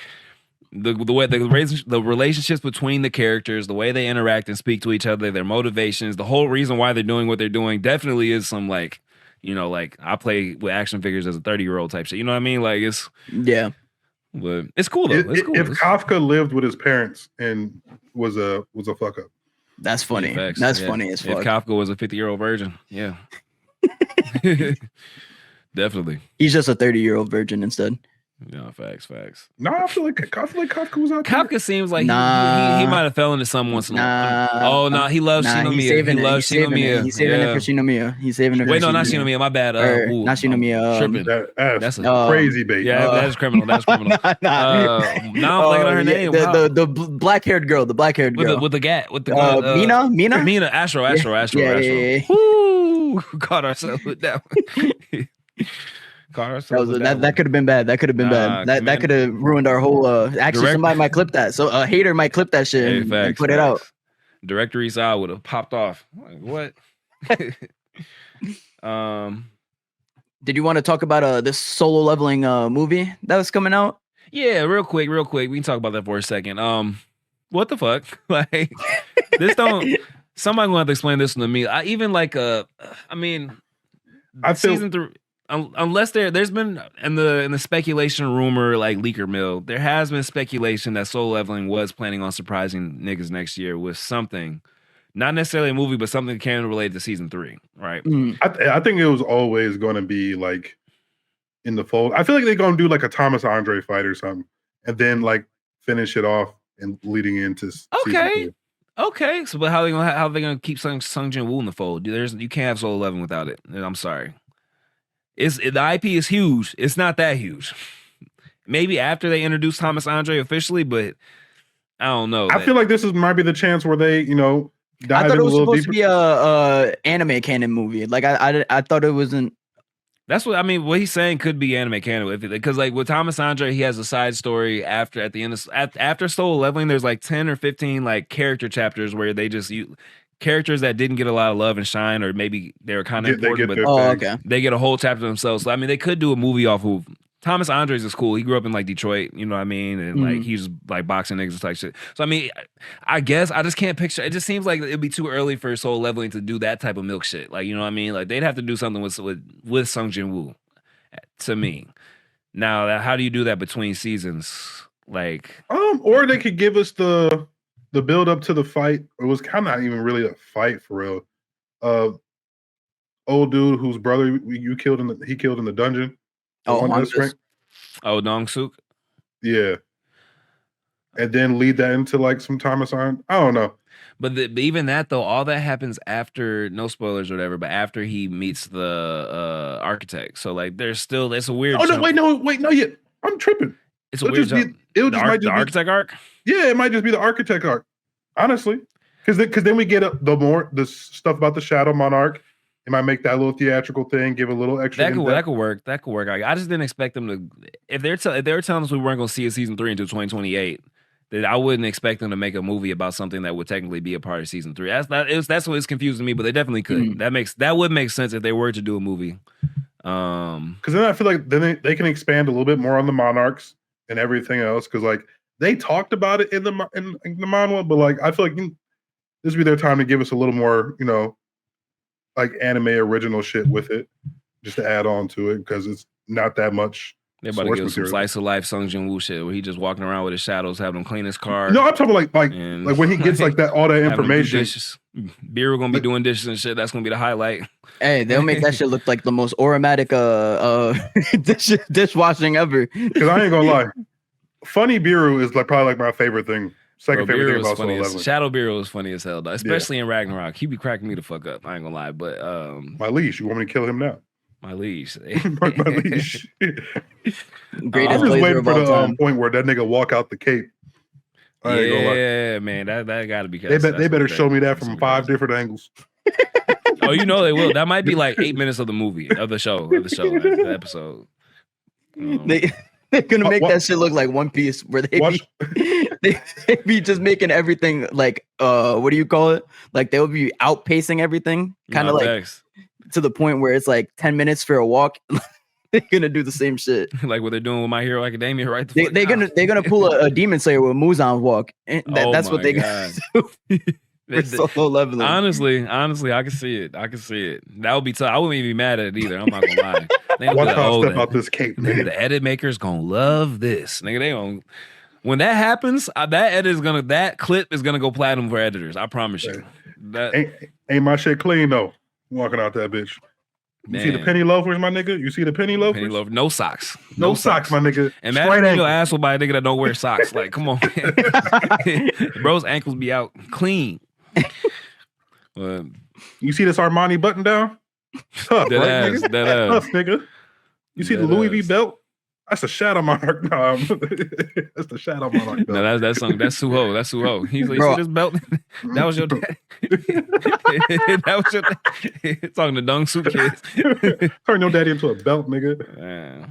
the way the relationships between the characters, the way they interact and speak to each other, their motivations, the whole reason why they're doing what they're doing, definitely is some like, you know, like I play with action figures as a 30-year-old type shit. You know what I mean? Like it's Yeah. but it's cool though. It's cool. If Kafka lived with his parents and was a fuck up. That's funny. Facts. That's Yeah. funny as fuck. If Kafka was a 50-year-old virgin, yeah. Definitely. He's just a 30-year-old virgin instead. Yeah, facts. No, I feel like Kafka was out there. Kafka seems like Nah. he might have fell into some once in a while. Oh no, he loves Shinomiya. He's saving He loves Shinomiya. He's saving it for Shinomiya. He's saving it for Wait, no, not Shinomiya. My bad. Ooh, not Shinomiya. I'm tripping. That's a crazy bait. Yeah, that's criminal. That's criminal. Nah. Now I'm thinking of her name. The black-haired girl. The black-haired girl. With the gat. With the Mina. Astro. Yeah. Woo! Caught ourselves with that one. Caught ourselves with That could have been bad. That could have been bad. That could have ruined our whole. Actually, somebody might clip that. So a hater might clip that shit and put it out. Director Isao would have popped off. Like, what? Did you want to talk about this solo leveling movie that was coming out? Yeah, real quick. We can talk about that for a second. What the fuck? Like, this don't. Somebody gonna have to explain this to me. I mean, I feel season 3. Unless there's been in the speculation rumor like leaker mill, there has been speculation that Solo Leveling was planning on surprising niggas next year with something, not necessarily a movie, but something canon related to season 3, right? I think it was always going to be like in the fold. I feel like they're going to do like a Thomas Andre fight or something, and then like finish it off and leading into season 2. Okay. So, but how are they gonna keep Sung Jin Woo in the fold? You can't have Solo Leveling without it. I'm sorry. The IP is huge. It's not that huge. Maybe after they introduce Thomas Andre officially, but I don't know. I feel like this might be the chance where they, dive I thought it was supposed deeper. to be a anime canon movie. Like I thought it wasn't. That's what I mean. What he's saying could be anime canon, because like with Thomas Andre, he has a side story at the end of after Solo Leveling. There's like 10 or 15 like character chapters where they just characters that didn't get a lot of love and shine, or maybe they were kind of important, but okay, they get a whole chapter themselves. So I mean, they could do a movie off of Thomas Andres is cool. He grew up in like Detroit, you know what I mean, and like he's like boxing niggas type shit. So I mean, I guess I just can't picture. It just seems like it'd be too early for Solo Leveling to do that type of milk shit. Like, you know what I mean? Like they'd have to do something with Sung Jin Woo. To me, now how do you do that between seasons? Like, or they could give us the build up to the fight. It was kind of not even really a fight for real. Old dude whose brother he killed in the dungeon. Dong Suk. Yeah, and then lead that into like some Thomas Iron. I don't know. But even that though, all that happens after, no spoilers or whatever, but after he meets the architect. So like, it's a weird. Oh no! Wait, no, yet I'm tripping. It's a weird. The architect arc. Yeah, it might just be the architect arc. Honestly, because then we get the stuff about the Shadow Monarch. It might make that little theatrical thing, give a little extra. That could work. I just didn't expect them to. If they were telling us we weren't going to see a season 3 until 2028, then I wouldn't expect them to make a movie about something that would technically be a part of season 3. That's what's confusing me, but they definitely could. That would make sense if they were to do a movie. Because then I feel like then they can expand a little bit more on the monarchs and everything else. Because like they talked about it in the manhwa, but like I feel like this would be their time to give us a little more, like anime original shit with it, just to add on to it, because it's not that much. They're about to give some slice of life Sung Jin Woo shit where he just walking around with his shadows, having him clean his car. No, I'm talking like when he gets like that all that information. Beer gonna be doing dishes and shit. That's gonna be the highlight. Hey, they'll make that shit look like the most automatic dishwashing ever. Because I ain't gonna lie, Funny Biru is like probably like my favorite thing. Second favorite thing about Solo Leveling. Shadow Bureau is funny as hell, though. Especially in Ragnarok. He be cracking me the fuck up. I ain't gonna lie. But my leash, you want me to kill him now? My liege. my leash. Greatest I'm just blazer waiting of for all the time. point where that nigga walk out the cape. I ain't gonna lie. Yeah, man, that got to be. They better show me that from 5 different angles. Oh, you know they will. That might be like 8 minutes of the movie, of the show, the episode. They're gonna make that shit look like One Piece, where they be just making everything like what do you call it? Like they'll be outpacing everything, kind of like to the point where it's like 10 minutes for a walk. They're gonna do the same shit, like what they're doing with My Hero Academia, right? They're gonna pull a Demon Slayer with Muzan walk. That's what they got. Solo leveling. Honestly, I can see it. That would be tough. I wouldn't even be mad at it either. I'm not gonna lie. Watch how I step out this cape, man. The edit maker's gonna love this, nigga. They gonna. When that happens, that clip is gonna go platinum for editors. I promise you. That ain't my shit clean though. Walking out that bitch. You see the penny loafers, my nigga? You see the penny loafers? No socks. No socks, my nigga. Imagine being your asshole by a nigga that don't wear socks. Like, come on, man. Bro's ankles be out clean. You see this Armani button down? Tough, right, nigga? Tough, nigga. You see the Louis V belt? That's a shot on my heart. No, that's the shot on my heart. No, that's Suho. That's Suho. He's like, you see this belt? That was your dad. That was your dad. Talking to Dung Soup kids. Turn your daddy into a belt, nigga.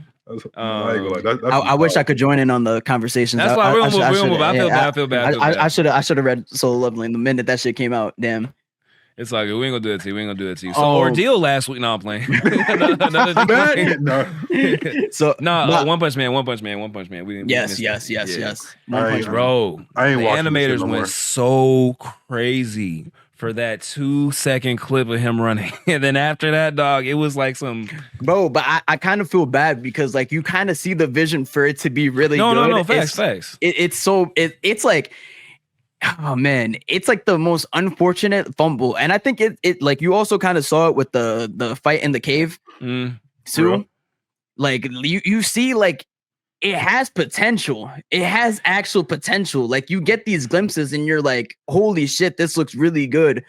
I wish I could join in on the conversations. That's why we don't move. I feel bad. I should have read Solo Leveling the minute that shit came out. Damn. It's like we ain't gonna do it to you. So Ordeal last week. No, I'm playing. So One Punch Man. Yes. Bro, I ain't watching. The animators went so crazy for that 2-second clip of him running, and then after that, dog, it was like some. Bro, but I kind of feel bad because like you kind of see the vision for it to be really good. No, facts. It's like. Oh man, it's like the most unfortunate fumble, and I think it like you also kind of saw it with the fight in the cave too. Bro. Like you see, like it has potential. It has actual potential. Like you get these glimpses, and you're like, "Holy shit, this looks really good."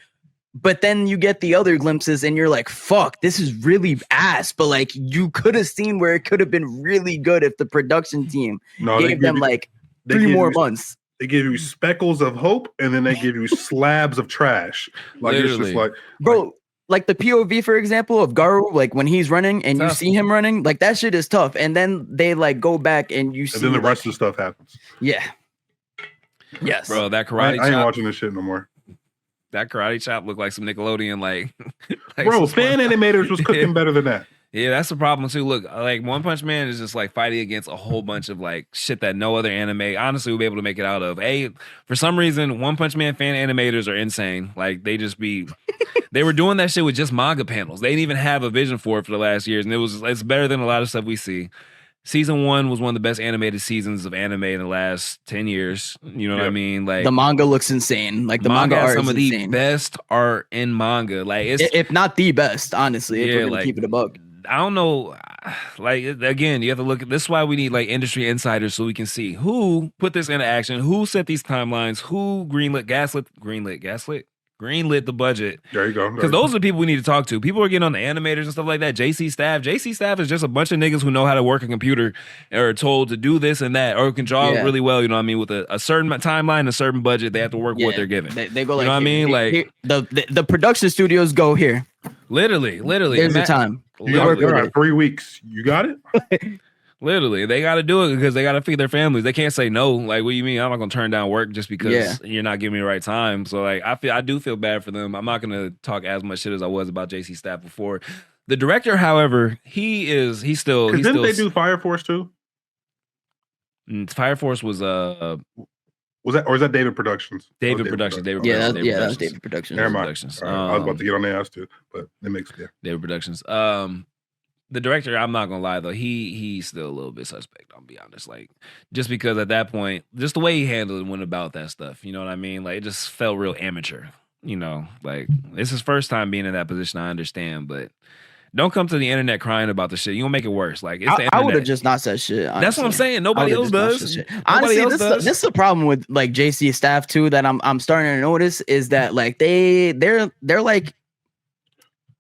But then you get the other glimpses, and you're like, "Fuck, this is really ass." But like you could have seen where it could have been really good if the production team gave them like 3 more months. They give you speckles of hope, and then they give you slabs of trash. Like literally. It's just like, bro, like the POV, for example, of Garu, like when he's running and you see him running, like that shit is tough. And then they like go back and you see, and then the rest of the stuff happens. Yeah. Yes, bro. That karate. I ain't watching this shit no more. That karate chop looked like some Nickelodeon, like bro. Fan animators was cooking better than that. Yeah, that's the problem too. Look, like One Punch Man is just like fighting against a whole bunch of like shit that no other anime honestly would be able to make it out of. For some reason, One Punch Man fan animators are insane. Like they were doing that shit with just manga panels. They didn't even have a vision for it for the last years, and it's better than a lot of stuff we see. Season 1 was one of the best animated seasons of anime in the last 10 years. You know what I mean? Like the manga looks insane. Like the manga art has some is of the insane. best art in manga. Like if not the best, honestly. If we're gonna keep it a buck. I don't know. Like again, you have to look at this. Is why we need like industry insiders so we can see who put this into action, who set these timelines, who greenlit the budget. There you go. Because those are the people we need to talk to. People are getting on the animators and stuff like that. JC staff is just a bunch of niggas who know how to work a computer or are told to do this and that or can draw really well. You know what I mean? With a certain timeline, a certain budget, they have to work with what they're given. They go like, you know what I mean? Like the production studios go here. Literally. There's the time. You got 3 weeks. You got it? Literally, they got to do it because they got to feed their families. They can't say no. Like, what do you mean? I'm not gonna turn down work just because you're not giving me the right time. So, like, I do feel bad for them. I'm not gonna talk as much shit as I was about JC Staff before. The director, however, he's still. Didn't they do Fire Force too? Fire Force was Was that David Productions? David Productions. That was David Productions. Never mind. Right. I was about to get on their ass too, but it makes David Productions. The director, I'm not gonna lie though, he's still a little bit suspect. I'll be honest, like just because at that point, just the way he handled and went about that stuff, you know what I mean? Like it just felt real amateur. You know, like it's his first time being in that position. I understand, but don't come to the internet crying about the shit. You gonna make it worse. Like it's the internet. I would have just not said shit. Honestly. That's what I'm saying. Nobody else does. Honestly, this is the problem with like JC Staff too that I'm starting to notice is that like they're like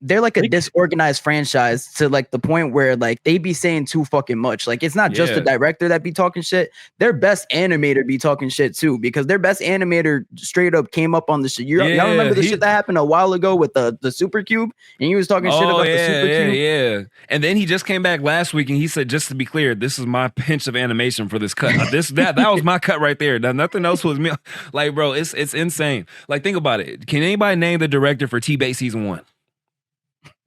they're like a disorganized franchise to like the point where like they be saying too fucking much. Like it's not just the director that be talking shit. Their best animator be talking shit too, because their best animator straight up came up on the shit. Y'all remember the shit that happened a while ago with the Super Cube, and he was talking shit about the Super Cube. Yeah. And then he just came back last week and he said, just to be clear, this is my pinch of animation for this cut. That was my cut right there. Nothing else was me. Like, bro, it's insane. Like, think about it. Can anybody name the director for T-Bait season 1?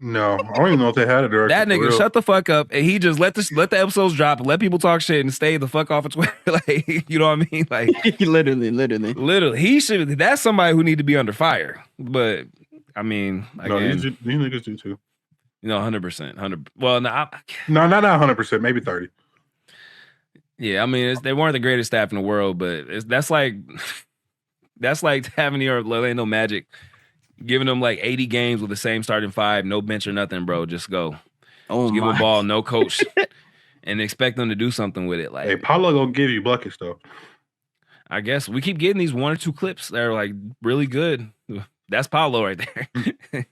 No, I don't even know if they had a director. That nigga shut the fuck up, and he just let the episodes drop and let people talk shit and stay the fuck off of Twitter. Like, you know what I mean? Like, literally. He should. That's somebody who need to be under fire. But I mean, again, these niggas do too. 100%, 100. Well, no, not 100%, maybe 30. Yeah, I mean, they weren't the greatest staff in the world, but that's like having the Orlando Magic, giving them like 80 games with the same starting 5, no bench or nothing, bro. Just go. Just give a ball, no coach, and expect them to do something with it. Like, hey, Paulo gonna give you buckets though. I guess we keep getting these 1 or 2 clips that are like really good. That's Paulo right there.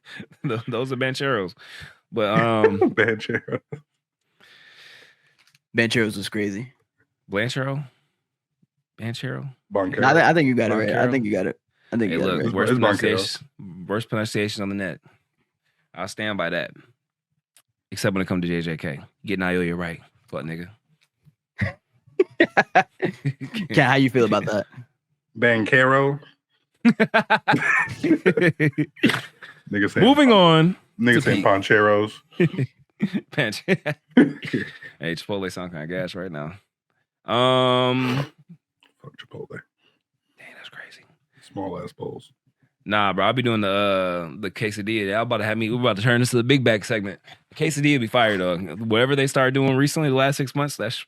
Those are Bancheros. But Bancheros was crazy. Banchero? Boncaro. I think you got it right. I think you got it. Right. Worst pronunciation on the net. I'll stand by that. Except when it comes to JJK. Get Naoya right. Fuck nigga. Ken, how you feel about that? Bancaro. Nigga saying moving on. Nigga saying Poncheros. Hey, Chipotle sound kind of gas right now. Fuck Chipotle. Dang, that's crazy. Small ass bowls. Nah, bro, I'll be doing the quesadilla. We're about to turn this to the big bag segment. Quesadilla be fire, dog. Whatever they started doing recently, the last 6 months, that's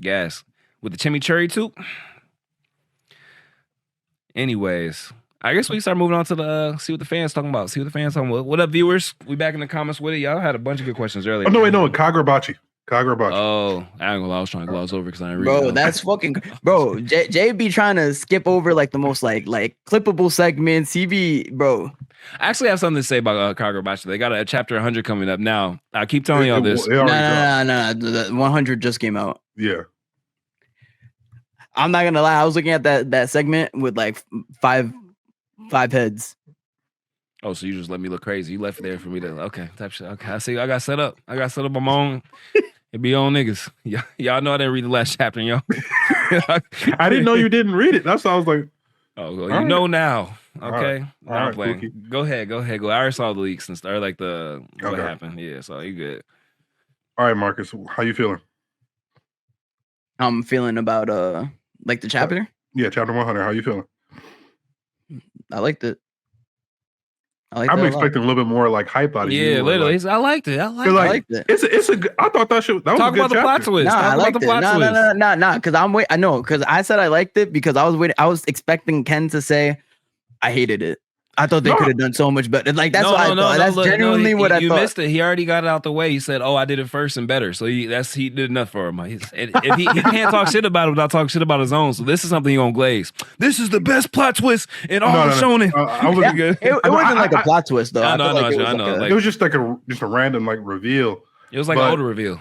gas. With the chimichurri too. Anyways, I guess we can start moving on to the see what the fans talking about. What up, viewers? We back in the comments with it. Y'all had a bunch of good questions earlier. Oh no, wait, no, Kagurabachi. Oh, I ain't gonna lie. I was trying to gloss over because I didn't read. Bro, that's fucking bro. Jay be trying to skip over like the most like clippable segments. He be bro. I actually have something to say about Kagurabachi. They got a chapter 100 coming up now. I keep telling y'all this. No. The 100 just came out. Yeah. I'm not gonna lie. I was looking at that segment with like five heads. Oh, so you just let me look crazy. You left it there for me to type shit. Okay, I see. I got set up. On my own. It be on niggas. Y'all know I didn't read the last chapter, yo. I didn't know you didn't read it. That's why I was like, oh, well, you know now. Okay. All right, I'm playing. Pookie. Go ahead. I already saw the leaks and start like what Okay. happened. Yeah, so you good. All right, Marcus, how you feeling? I'm feeling about like the chapter. Yeah, chapter 100. How you feeling? I liked it. I'm expecting a little bit more like hype out of you. Yeah, literally. Like, I liked it. I liked it. It's a good, I thought that shit. That was Talk a good about the plot chapter. twist. Nah, I Talk liked about the plot twist. No. Because I know because I said I liked it because I was waiting. I was expecting Ken to say I hated it. I thought they could have done so much better. Like that's what I thought. That's genuinely what I thought. You missed it. He already got it out the way. He said, "Oh, I did it first and better." So he did enough for him. If he can't talk shit about it without talking shit about his own. So this is something you gonna glaze. This is the best plot twist in all of Shonen. I was good. It wasn't like a plot twist though. I know. It was just like a random like reveal. It was like an older reveal.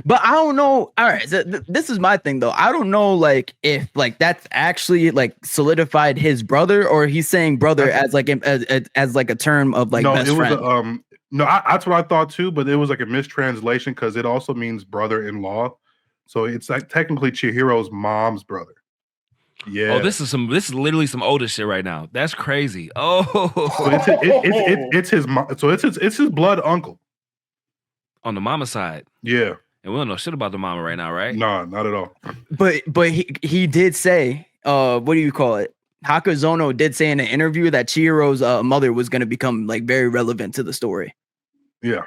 But I don't know. All right, so this is my thing though. I don't know, like if like that's actually like solidified his brother, or he's saying brother as like a term of like best friend. That's what I thought too. But it was like a mistranslation because it also means brother-in-law. So it's like technically Chihiro's mom's brother. Yeah. Oh, this is literally some older shit right now. That's crazy. Oh, so it's his mom. So it's his blood uncle on the mama side. Yeah. And we don't know shit about the mama right now, right? No, not at all. But he did say, what do you call it? Hakazono did say in an interview that Chihiro's mother was going to become like very relevant to the story. Yeah.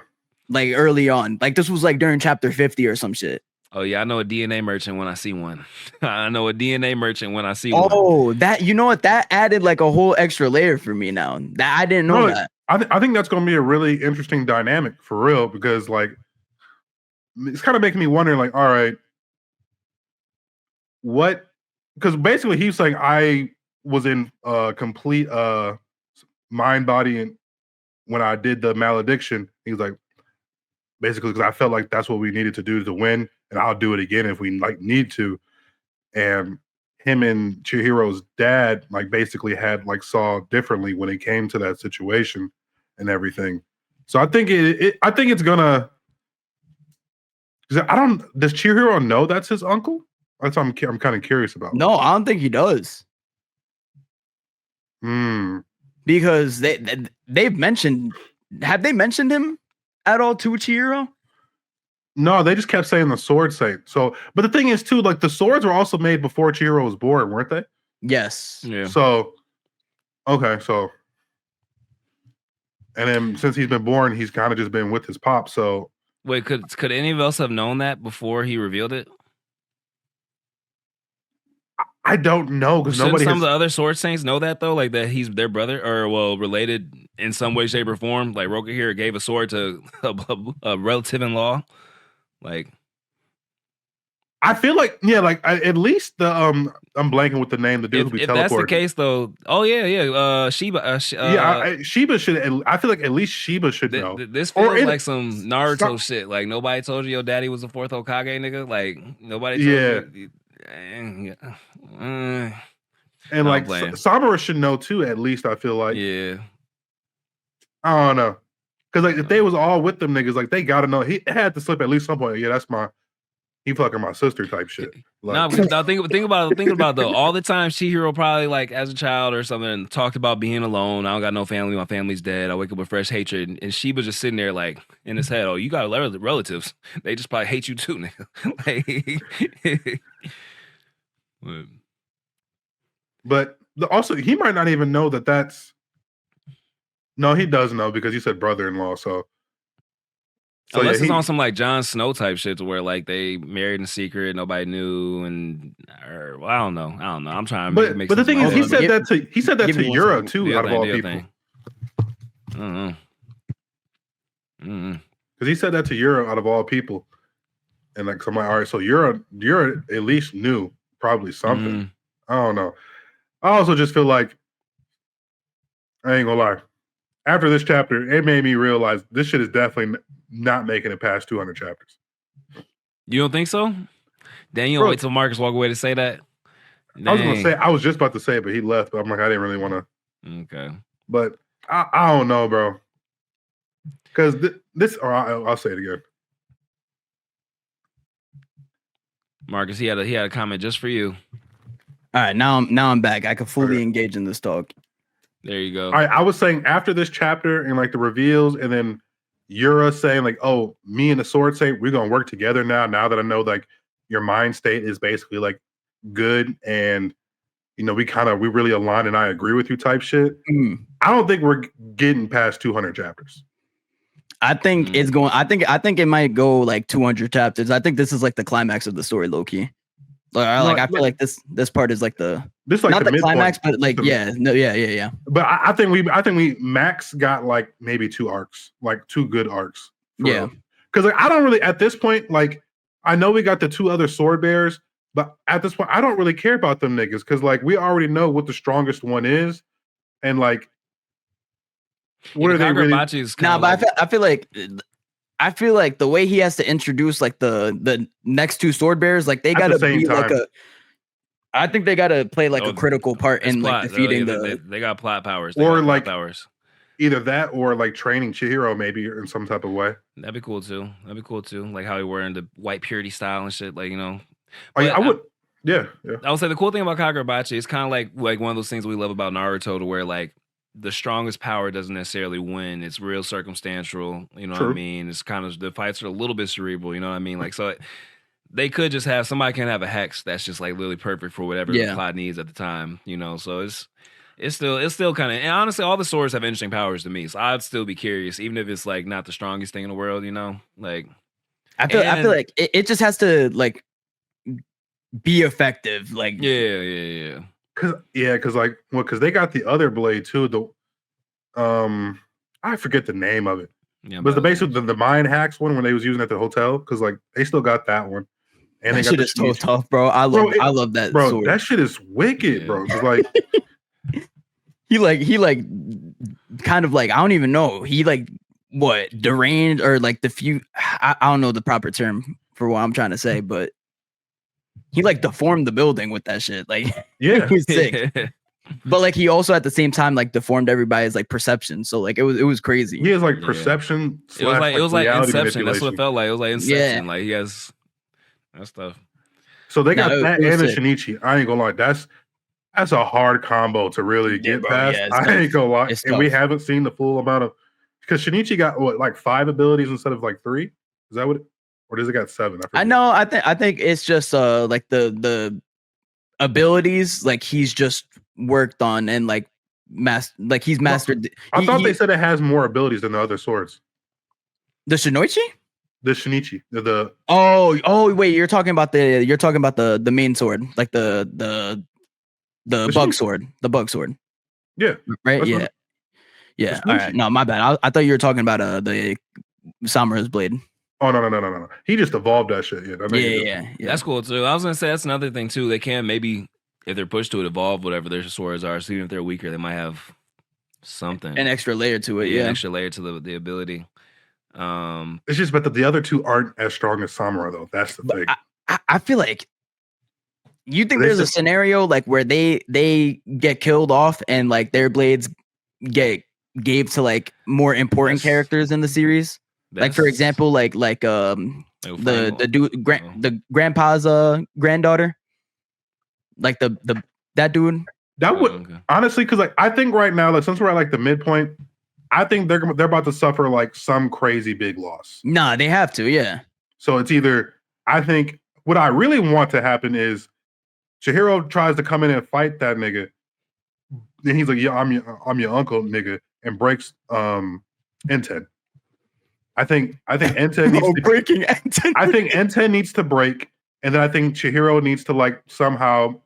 Like early on. Like this was like during chapter 50 or some shit. Oh yeah, I know a DNA merchant when I see one. I know a DNA merchant when I see one. Oh, that, you know what? That added like a whole extra layer for me now. That I didn't know that. I think that's going to be a really interesting dynamic for real because like it's kind of making me wonder, like, all right, what? Because basically he's saying I was in complete mind, body, and when I did the malediction, he was like, basically, because I felt like that's what we needed to do to win, and I'll do it again if we like need to. And him and Chihiro's dad like basically had like saw differently when it came to that situation and everything. So I think I think it's gonna. I don't. Does Chihiro know that's his uncle? That's what I'm kind of curious about. No, I don't think he does. Because they've mentioned. Have they mentioned him at all to Chihiro? No, they just kept saying the sword saint. So, but the thing is too, like the swords were also made before Chihiro was born, weren't they? Yes. Yeah. So, okay, so, and then since he's been born, he's kind of just been with his pop. So, wait, could any of us have known that before he revealed it? I don't know because Shouldn't nobody. Some of the other sword saints know that though, like that he's their brother or related in some way, shape, or form. Like Roka here gave a sword to a relative in law. Like, I feel like at least the I'm blanking with the name. The dude who be if teleporting. that's the case though, Shiba. Shiba should. I feel like at least Shiba should know. This feels like some Naruto shit. Like nobody told you your daddy was the fourth Hokage, nigga. Like nobody told you. And like Samura should know too. At least I feel like. Yeah. I don't know, because like if they was all with them niggas, like they gotta know. He had to slip at least some point. Yeah, he fucking my sister type shit. Like, think about it though. All the time Chihiro probably like as a child or something talked about being alone. I don't got no family. My family's dead. I wake up with fresh hatred. And Shiba just sitting there like in his head. Oh, you got relatives. They just probably hate you too, nigga. But also he might not even know that that's. No, he does know because he said brother-in-law. So unless it's on some like Jon Snow type shit to where like they married in secret, nobody knew, well, I don't know. I'm trying to make. But the thing is, he said that to Yura too, out of all people. I don't know. Because he said that to Yura out of all people, and like somebody, all right, so Yura at least knew probably something. I don't know. I also just feel like I ain't gonna lie. After this chapter, it made me realize this shit is definitely not making it past 200 chapters. You don't think so? Then you don't wait till Marcus walk away to say that? Dang. I was just about to say it, but he left. But I'm like, I didn't really want to. Okay. But I don't know, bro. Because I'll say it again. Marcus, he had a comment just for you. All right, now I'm back. I can fully engage in this talk. There you go. All right, I was saying after this chapter and like the reveals, and then Yura saying like, "Oh, me and the sword saint, we're gonna work together now. Now that I know like your mind state is basically like good, and you know we really align, and I agree with you type shit." I don't think we're getting past 200 chapters. I think it's going. I think it might go like 200 chapters. I think this is like the climax of the story, low key. I feel like this part is like not the climax, but like yeah. But I think we max got like maybe 2 arcs, like 2 good arcs. Yeah, because like I don't really at this point like I know we got the 2 other sword bears, but at this point I don't really care about them niggas because like we already know what the strongest one is, and like what are they really? But I feel like the way he has to introduce like the next 2 sword bearers, like they gotta be like I think they gotta play like a critical part in like defeating they got plot powers. Or like powers. Either that or like training Chihiro maybe in some type of way. That'd be cool too. Like how he wearing the white purity style and shit. Like, you know. I would I would say the cool thing about Kagurabachi is kind of like one of those things we love about Naruto to where like the strongest power doesn't necessarily win. It's real circumstantial. You know what I mean? It's kind of the fights are a little bit cerebral. You know what I mean? Like so. They could just have somebody can have a hex that's just like literally perfect for whatever the plot needs at the time, you know. So it's still kind of, and honestly, all the swords have interesting powers to me. So I'd still be curious, even if it's like not the strongest thing in the world, you know. Like I feel like it just has to like be effective. Like yeah. Because they got the other blade too. I forget the name of it. Yeah, but basically the mind hacks one when they was using it at the hotel because like they still got that one. And that shit is so tough, bro. I love that, bro. Sword. That shit is wicked, bro. Cause like he kind of like, I don't even know. He like what deranged or like I don't know the proper term for what I'm trying to say, but he like deformed the building with that shit. Like Yeah. it was sick. But like he also at the same time like deformed everybody's like perception. So like it was crazy. He has like Yeah. perception It was slash like reality Inception. That's what manipulation. it felt like. It was like Inception. Yeah. Like he has that stuff. So they No, got it that was and the sick. Shinichi. I ain't gonna lie, that's a hard combo to really Yeah, get bro, past. yeah, it's I tough. ain't gonna lie, It's and we tough. haven't seen the full amount of because Shinichi got what like 5 abilities instead of like 3. Is that what? Or does it got 7? I forget. know. I think it's just like the abilities like he's just worked on and like he's mastered. I thought they said it has more abilities than the other swords. The Shinoichi. The Shinichi, the Oh wait, you're talking about the main sword, like the bug sword, yeah. right? That's Yeah, what- yeah. the All right, Shinichi. no, my bad. I thought you were talking about the Samura's blade. Oh no. He just evolved that shit. Yeah, that nigga Yeah. That's cool too. I was gonna say that's another thing too. They can maybe if they're pushed to it, evolve whatever their swords are. So even if they're weaker, they might have something, an extra layer to it. an Yeah. extra layer to the ability. It's just, but the other two aren't as strong as Samurai though. That's the thing. I feel like you think They there's a said- scenario like where they get killed off and like their blades get gave to like more important That's- characters in the series. Like for That's- example, like the dude the grandpa's granddaughter, like that dude. That would okay. honestly, because like I think right now, like since we're at like the midpoint, I think they're about to suffer like some crazy big loss. Nah, they have to. Yeah. So it's either I think what I really want to happen is Chihiro tries to come in and fight that nigga. Then he's like, "Yeah, I'm your uncle, nigga," and breaks Enten. I think Enten needs to breaking Enten. I think Enten needs to break, and then I think Chihiro needs to like somehow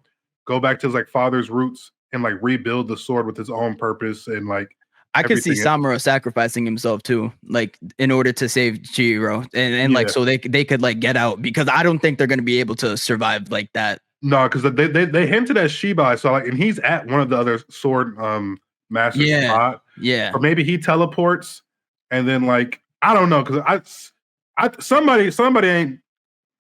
go back to his like father's roots and like rebuild the sword with his own purpose and like. I could see everything- Samura sacrificing himself too, like in order to save Chihiro, and like Yeah. so they could like get out because I don't think they're gonna be able to survive like that. No, because they hinted at Shibai, so like, and he's at one of the other sword masters Yeah. spot, Yeah, or maybe he teleports, and then like I don't know, because somebody ain't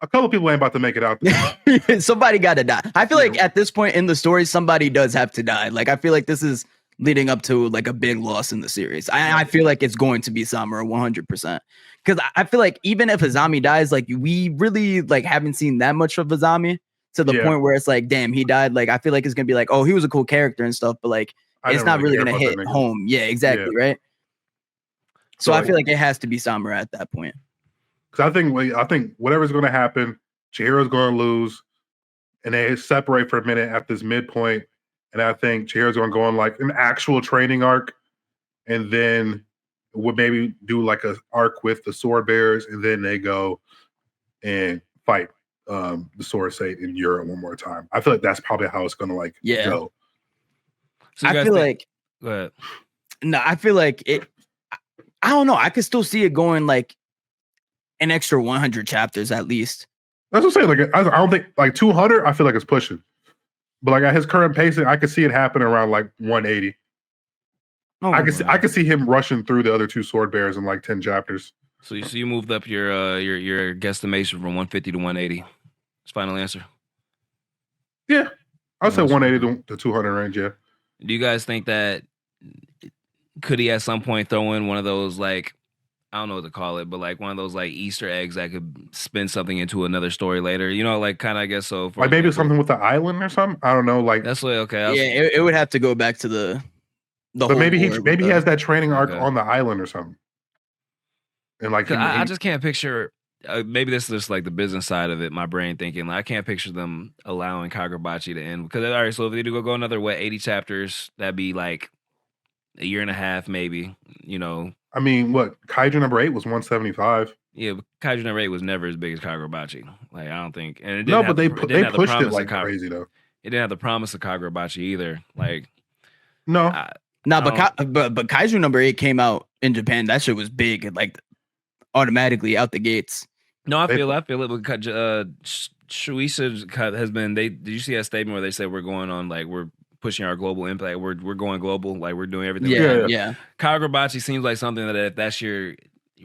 a couple people ain't about to make it out there. somebody got to die. I feel like Yeah. at this point in the story, somebody does have to die. Like I feel like this is leading up to like a big loss in the series. I feel like it's going to be Samura 100%. Because I feel like even if Azami dies, like we really like haven't seen that much of Azami to the Yeah. point where it's like, damn, he died. Like I feel like it's gonna be like, oh, he was a cool character and stuff, but like I it's didn't not really care gonna about hit that nigga. home. Yeah, exactly, right. So So, I feel like it has to be Samura at that point. Because I think whatever's going to happen, Chihiro's going to lose, and they separate for a minute at this midpoint, and I think Chihiro's going to go on like an actual training arc, and then would maybe do like a arc with the sword bearers, and then they go and fight the sword state in Europe one more time. I feel like that's probably how it's going to like Yeah. go. So you I guys feel think- like Go ahead. no, I feel like it. I don't know. I could still see it going like an extra 100 chapters at least. That's what I'm saying. Like I don't think like 200. I feel like it's pushing, but like at his current pacing, I could see it happen around like 180. Oh, I could see him rushing through the other two sword bears in like 10 chapters. So you moved up your guesstimation from 150 to 180. That's final answer. Yeah, I'd say Nice. 180 to 200 range. Yeah, Do you guys think that could he at some point throw in one of those like I don't know what to call it, but like one of those like Easter eggs that could spin something into another story later? You know, like kind of I guess so. For like maybe example- something with the island or something. I don't know. Like, That's what okay. I was- yeah, it would have to go back to the. but maybe he has that training arc Okay. on the island or something. And like, 'Cause I just can't picture. Maybe this is just like the business side of it. My brain thinking like I can't picture them allowing Kagurabachi to end because all right. So if they do go another 80 chapters, that'd be like a year and a half, maybe. You know, I mean, what Kaiju number 8 was 175. yeah. But Kaiju number 8 was never as big as Kagurabachi. Like I don't think. And it didn't No, have but they the- they didn't have the pushed it promise of like Kag- crazy though. It didn't have the promise of Kagurabachi either. Like No, No, but Oh. but Kaiju number 8 came out in Japan. That shit was big, like automatically out the gates. no, I They- feel it. But Shueisha has been. Did you see that statement where they said we're going on like we're pushing our global impact. We're going global, like we're doing everything. Yeah. Kagurabachi seems like something that if that's your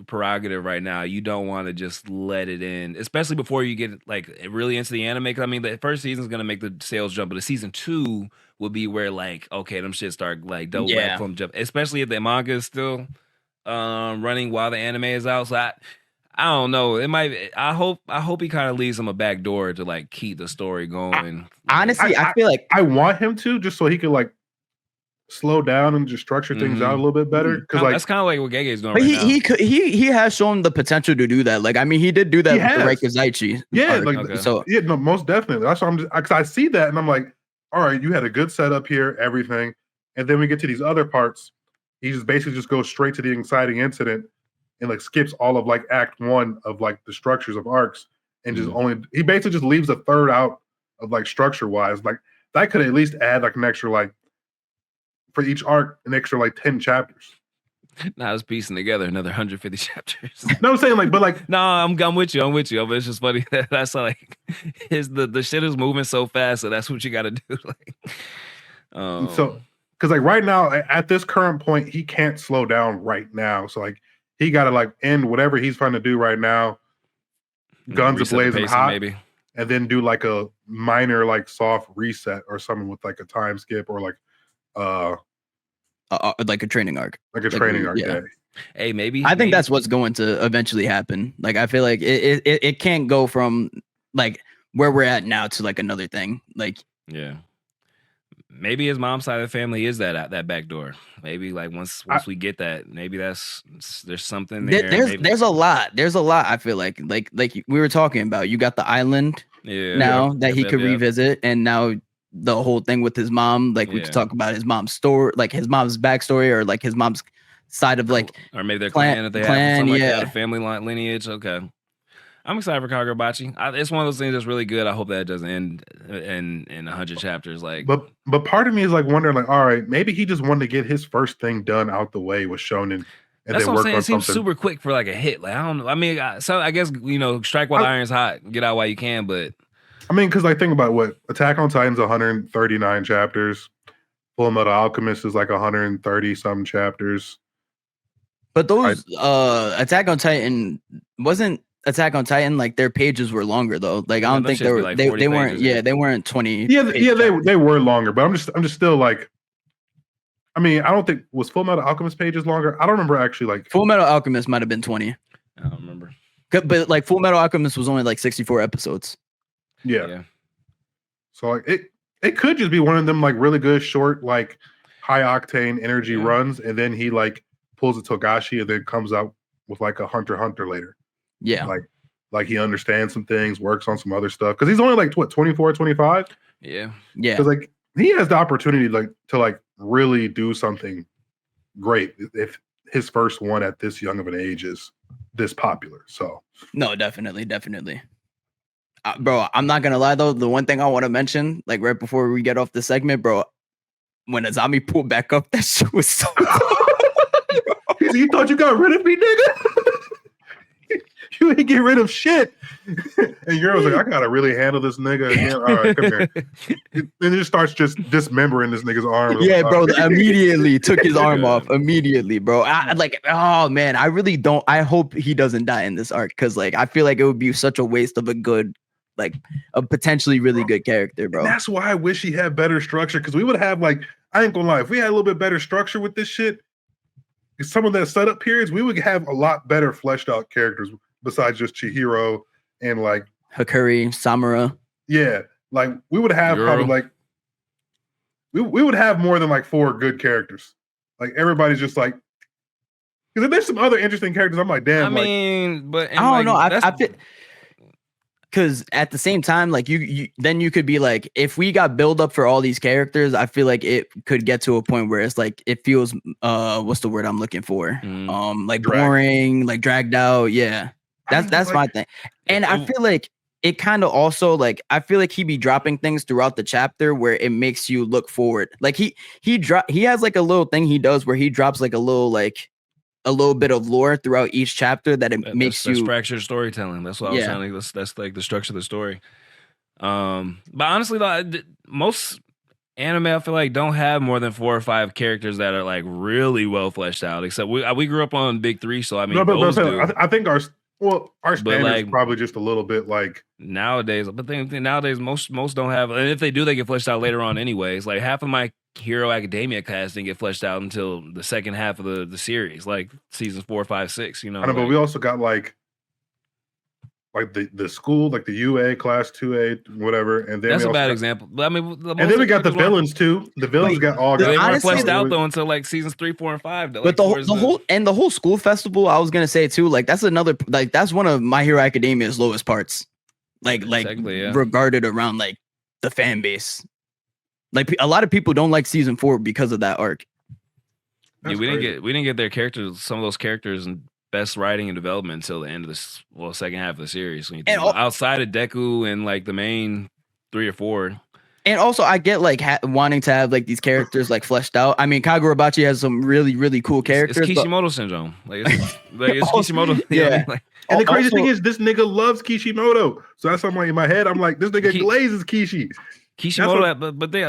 prerogative right now, you don't want to just let it in, especially before you get like really into the anime. 'Cause I mean, the first season is gonna make the sales jump, but the season 2 will be where like okay, them shit start like double back from jump, especially if the manga is still running while the anime is out. So I don't know. It might. I hope he kind of leaves him a back door to like keep the story going. Honestly, I feel like I want him to just so he could like slow down and just structure things out a little bit better. Because like that's kind of like what Gege's doing. But right now. he has shown the potential to do that. Like I mean, he did do that with the Reikizaichi. Yeah, arc. like so. Yeah, no, most definitely. That's why I'm just because I see that and I'm like, all right, you had a good setup here, everything, and then we get to these other parts. He just basically just goes straight to the exciting incident and like skips all of like act 1 of like the structures of arcs and just he basically just leaves a third out of like structure wise. Like that could at least add like an extra like for each arc an extra like 10 chapters. Now it's piecing together another 150 chapters. No, I'm saying like, but like, no, I'm with you. But it's just funny that that's like the shit is moving so fast, so that's what you got to do. Like, so because like right now at this current point, he can't slow down right now. So like he got to like end whatever he's trying to do right now, guns ablazing hot, maybe, and then do like a minor like soft reset or something with like a time skip or like like a training arc. Like a training arc, yeah. Hey, maybe I think that's what's going to eventually happen. Like I feel like it can't go from like where we're at now to like another thing. Like yeah. Maybe his mom's side of the family is that back door. Maybe like once we get that, maybe there's something there. There's a lot. There's a lot. I feel like we were talking about. You got the island now that he could revisit, and now the whole thing with his mom. Like we could talk about his mom's story, like his mom's backstory, or like his mom's side of like, or maybe their clan that they have, something like that, a family line lineage. Okay. I'm excited for Kagurabachi. It's one of those things that's really good. I hope that it doesn't end in 100 chapters. Like, but part of me is like wondering, like, all right, maybe he just wanted to get his first thing done out the way with Shonen, and that's then what work I'm saying. on It seems something super quick for like a hit. Like I don't know. I mean, so I guess strike while the iron's hot, get out while you can. But I mean, because like think about what Attack on Titan's 139 chapters, Full Metal Alchemist is like 130 some chapters. But those Attack on Titan wasn't. Attack on Titan, like their pages were longer though. Like I don't think they were like they weren't pages, they weren't 20. Yeah, they were longer, but I'm just still like, I mean, I don't think was Full Metal Alchemist pages longer. I don't remember actually like Full Metal Alchemist might have been 20. I don't remember. But like Full Metal Alchemist was only like 64 episodes. Yeah. So like it could just be one of them like really good short like high octane energy runs, and then he like pulls a Togashi and then comes out with like a Hunter x Hunter later. Yeah. Like he understands some things, works on some other stuff. Because he's only like, what, 24, 25? Yeah. Yeah. Because like he has the opportunity like to like really do something great if his first one at this young of an age is this popular. So no, definitely. Bro, I'm not gonna lie though. The one thing I want to mention, like right before we get off the segment, bro, when Azami pulled back up, that shit was so you thought you got rid of me, nigga? You ain't get rid of shit. And Euro was like, I gotta really handle this nigga again. All right, come here. And it just starts just dismembering this nigga's arm. Yeah, bro. Immediately took his arm off. Immediately, bro. Oh man, I really don't. I hope he doesn't die in this arc because, like, I feel like it would be such a waste of a good, like, a potentially really good character, bro. And that's why I wish he had better structure because we would have like, I ain't gonna lie, if we had a little bit better structure with this shit, some of that setup periods, we would have a lot better fleshed out characters. Besides just Chihiro and like Hakuri, Samura. Yeah. Like we would have probably like we would have more than like 4 good characters. Like everybody's just like because there's some other interesting characters. I'm like, damn. I mean, but I don't know. I feel because at the same time, like you then you could be like, if we got build up for all these characters, I feel like it could get to a point where it's like it feels what's the word I'm looking for? Like boring, like dragged out. Yeah. That's my thing. And I feel like it kind of also like I feel like he be dropping things throughout the chapter where it makes you look forward. Like he has like a little thing he does where he drops like a little bit of lore throughout each chapter that makes you fractured storytelling. That's what I was saying. That's like the structure of the story. But honestly, most anime, I feel like don't have more than 4 or 5 characters that are like really well fleshed out. Except we grew up on Big Three, so I mean No, but those I'm do. saying, I think our But standards like probably just a little bit like nowadays, but nowadays most don't have, and if they do, they get fleshed out later on anyways. Like half of my Hero Academia cast didn't get fleshed out until the second half of the series, like seasons 4, 5, 6. You know, I know, but like, we also got like the school, like the UA class 2A, whatever, and then that's we a also bad got, example. But I mean, and then we got the villains too. The villains got all They got weren't honestly, fleshed out really- though until like seasons 3, 4, and 5. But the whole school festival, I was gonna say too, like that's another like that's one of My Hero Academia's lowest parts. Like Exactly, yeah. regarded around like the fan base. Like a lot of people don't like season 4 because of that arc. Yeah, That's we crazy. didn't get their characters, some of those characters, and best writing and development until the end of this, second half of the series. When you think And about outside of Deku and like the main 3 or 4. And also, I get like wanting to have like these characters like fleshed out. I mean, Kagurabachi has some really, really cool characters. It's but- Kishimoto syndrome. Like it's Also, Kishimoto. You know what I mean? Like, And the crazy Also- thing is, this nigga loves Kishimoto. So that's something like in my head. I'm like, this nigga Ki- glazes Kishi. Kishimoto,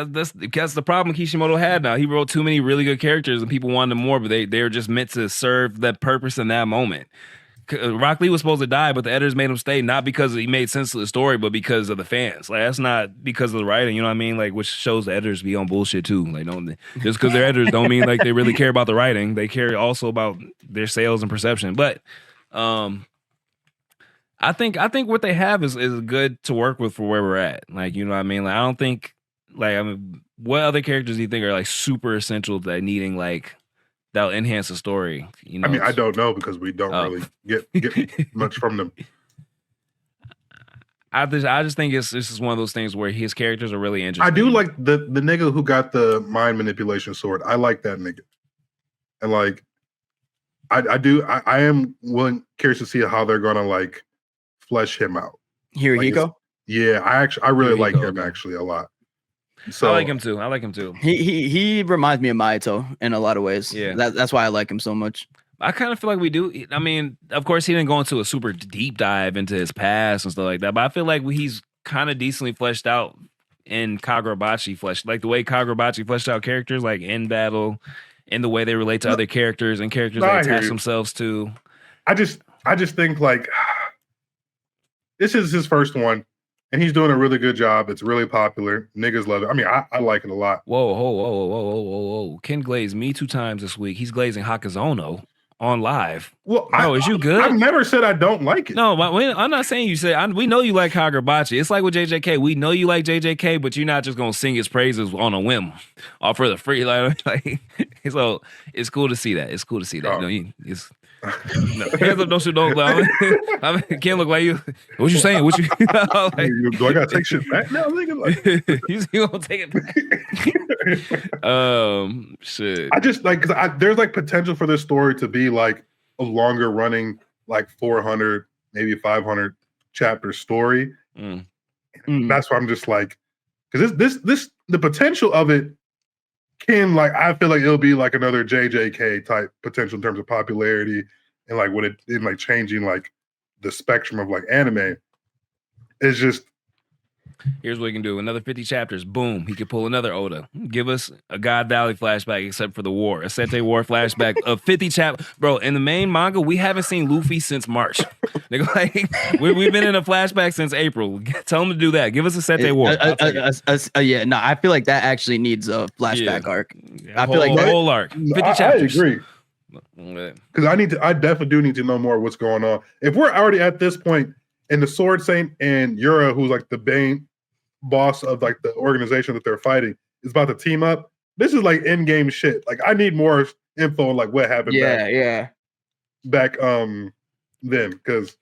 that's the problem Kishimoto had. Now he wrote too many really good characters, and people wanted more, but they were just meant to serve that purpose in that moment. Rock Lee was supposed to die, but the editors made him stay, not because he made sense to the story, but because of the fans. Like that's not because of the writing, you know what I mean? Like which shows the editors be on bullshit too. Like don't just because they're editors don't mean like they really care about the writing. They care also about their sales and perception. But I think what they have is good to work with for where we're at. Like, you know what I mean? Like I don't think like I mean what other characters do you think are like super essential that needing like that'll enhance the story? You know, I mean, I don't know because we don't really get much from them. I just think this is one of those things where his characters are really interesting. I do like the nigga who got the mind manipulation sword. I like that nigga. And like I am curious to see how they're gonna like flesh him out. Hirohiko. Yeah, I really like Hirohiko, him okay. actually a lot. So I like him too. He reminds me of Mahito in a lot of ways. Yeah. That's why I like him so much. I kind of feel like we do. I mean, of course, he didn't go into a super deep dive into his past and stuff like that, but I feel like he's kind of decently fleshed out in Kagurabachi like the way Kagurabachi fleshed out characters, like in battle, in the way they relate to other characters and characters No, they I hear attach you. themselves to. I just think like this is his first one, and he's doing a really good job. It's really popular. Niggas love it. I mean, I like it a lot. Whoa. Ken glazed me 2 times this week. He's glazing Hakazono on live. Well, Is you good? I've never said I don't like it. No, but I'm not saying you said. We know you like Kagurabachi. It's like with JJK. We know you like JJK, but you're not just gonna sing his praises on a whim, or for the free. Like so, it's cool to see that. It's cool to see that. Oh. You know, it's no, hands up, don't shoot, don't. I mean, can't look like you. What you saying? What you? Like, Do I gotta take shit back now, nigga? Like, you gonna take it back? Shit. I just like because there's like potential for this story to be like a longer running, like 400, maybe 500 chapter story. Mm. That's why I'm just like, because this the potential of it can like I feel like it'll be like another JJK type potential in terms of popularity and like what it in like changing like the spectrum of like anime. It's just Here's what he can do. Another 50 chapters. Boom. He could pull another Oda. Give us a God Valley flashback except for the war. A Sente War flashback of 50 chapters. Bro, in the main manga, we haven't seen Luffy since March. Nigga, like, we've been in a flashback since April. Tell him to do that. Give us a Sente War. Yeah, no, I feel like that actually needs a flashback arc. I feel like whole arc. 50 I chapters. agree. Because I definitely do need to know more what's going on. If we're already at this point, and the Sword Saint and Yura, who's like the main boss of like the organization that they're fighting, is about to team up. This is like in-game shit. Like I need more info on like what happened. Back then, because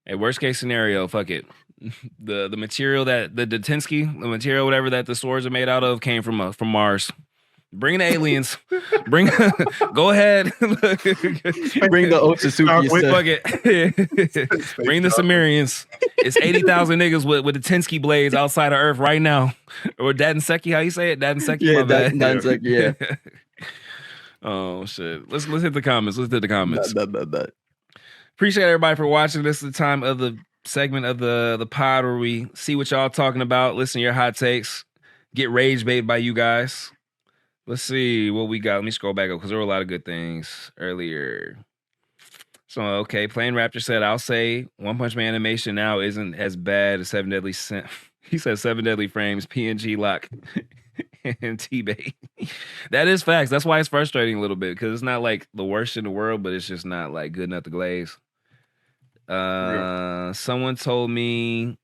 Hey, worst case scenario, fuck it. The material that the Datinsky, the material whatever that the swords are made out of, came from Mars. Bring the aliens. Go ahead. Bring the Otsutsuki. Fuck it. Bring the Sumerians. It's 80,000 niggas with the Tensky blades outside of Earth right now. Or Datinseki, how you say it? Datinseki, Yeah, my bad. Datinseki, yeah. Oh shit. Let's hit the comments. Let's hit the comments. Bet. Appreciate everybody for watching. This is the time of the segment of the pod where we see what y'all talking about, listen to your hot takes. get rage bait by you guys. Let's see what we got. Let me scroll back up because there were a lot of good things earlier. So, okay, Plain Raptor said, I'll say One Punch Man animation now isn't as bad as Seven Deadly Sin. He said Seven Deadly Frames, PNG Lock, and T-Bait. That is facts. That's why it's frustrating a little bit because it's not like the worst in the world, but it's just not like good enough to glaze. Someone told me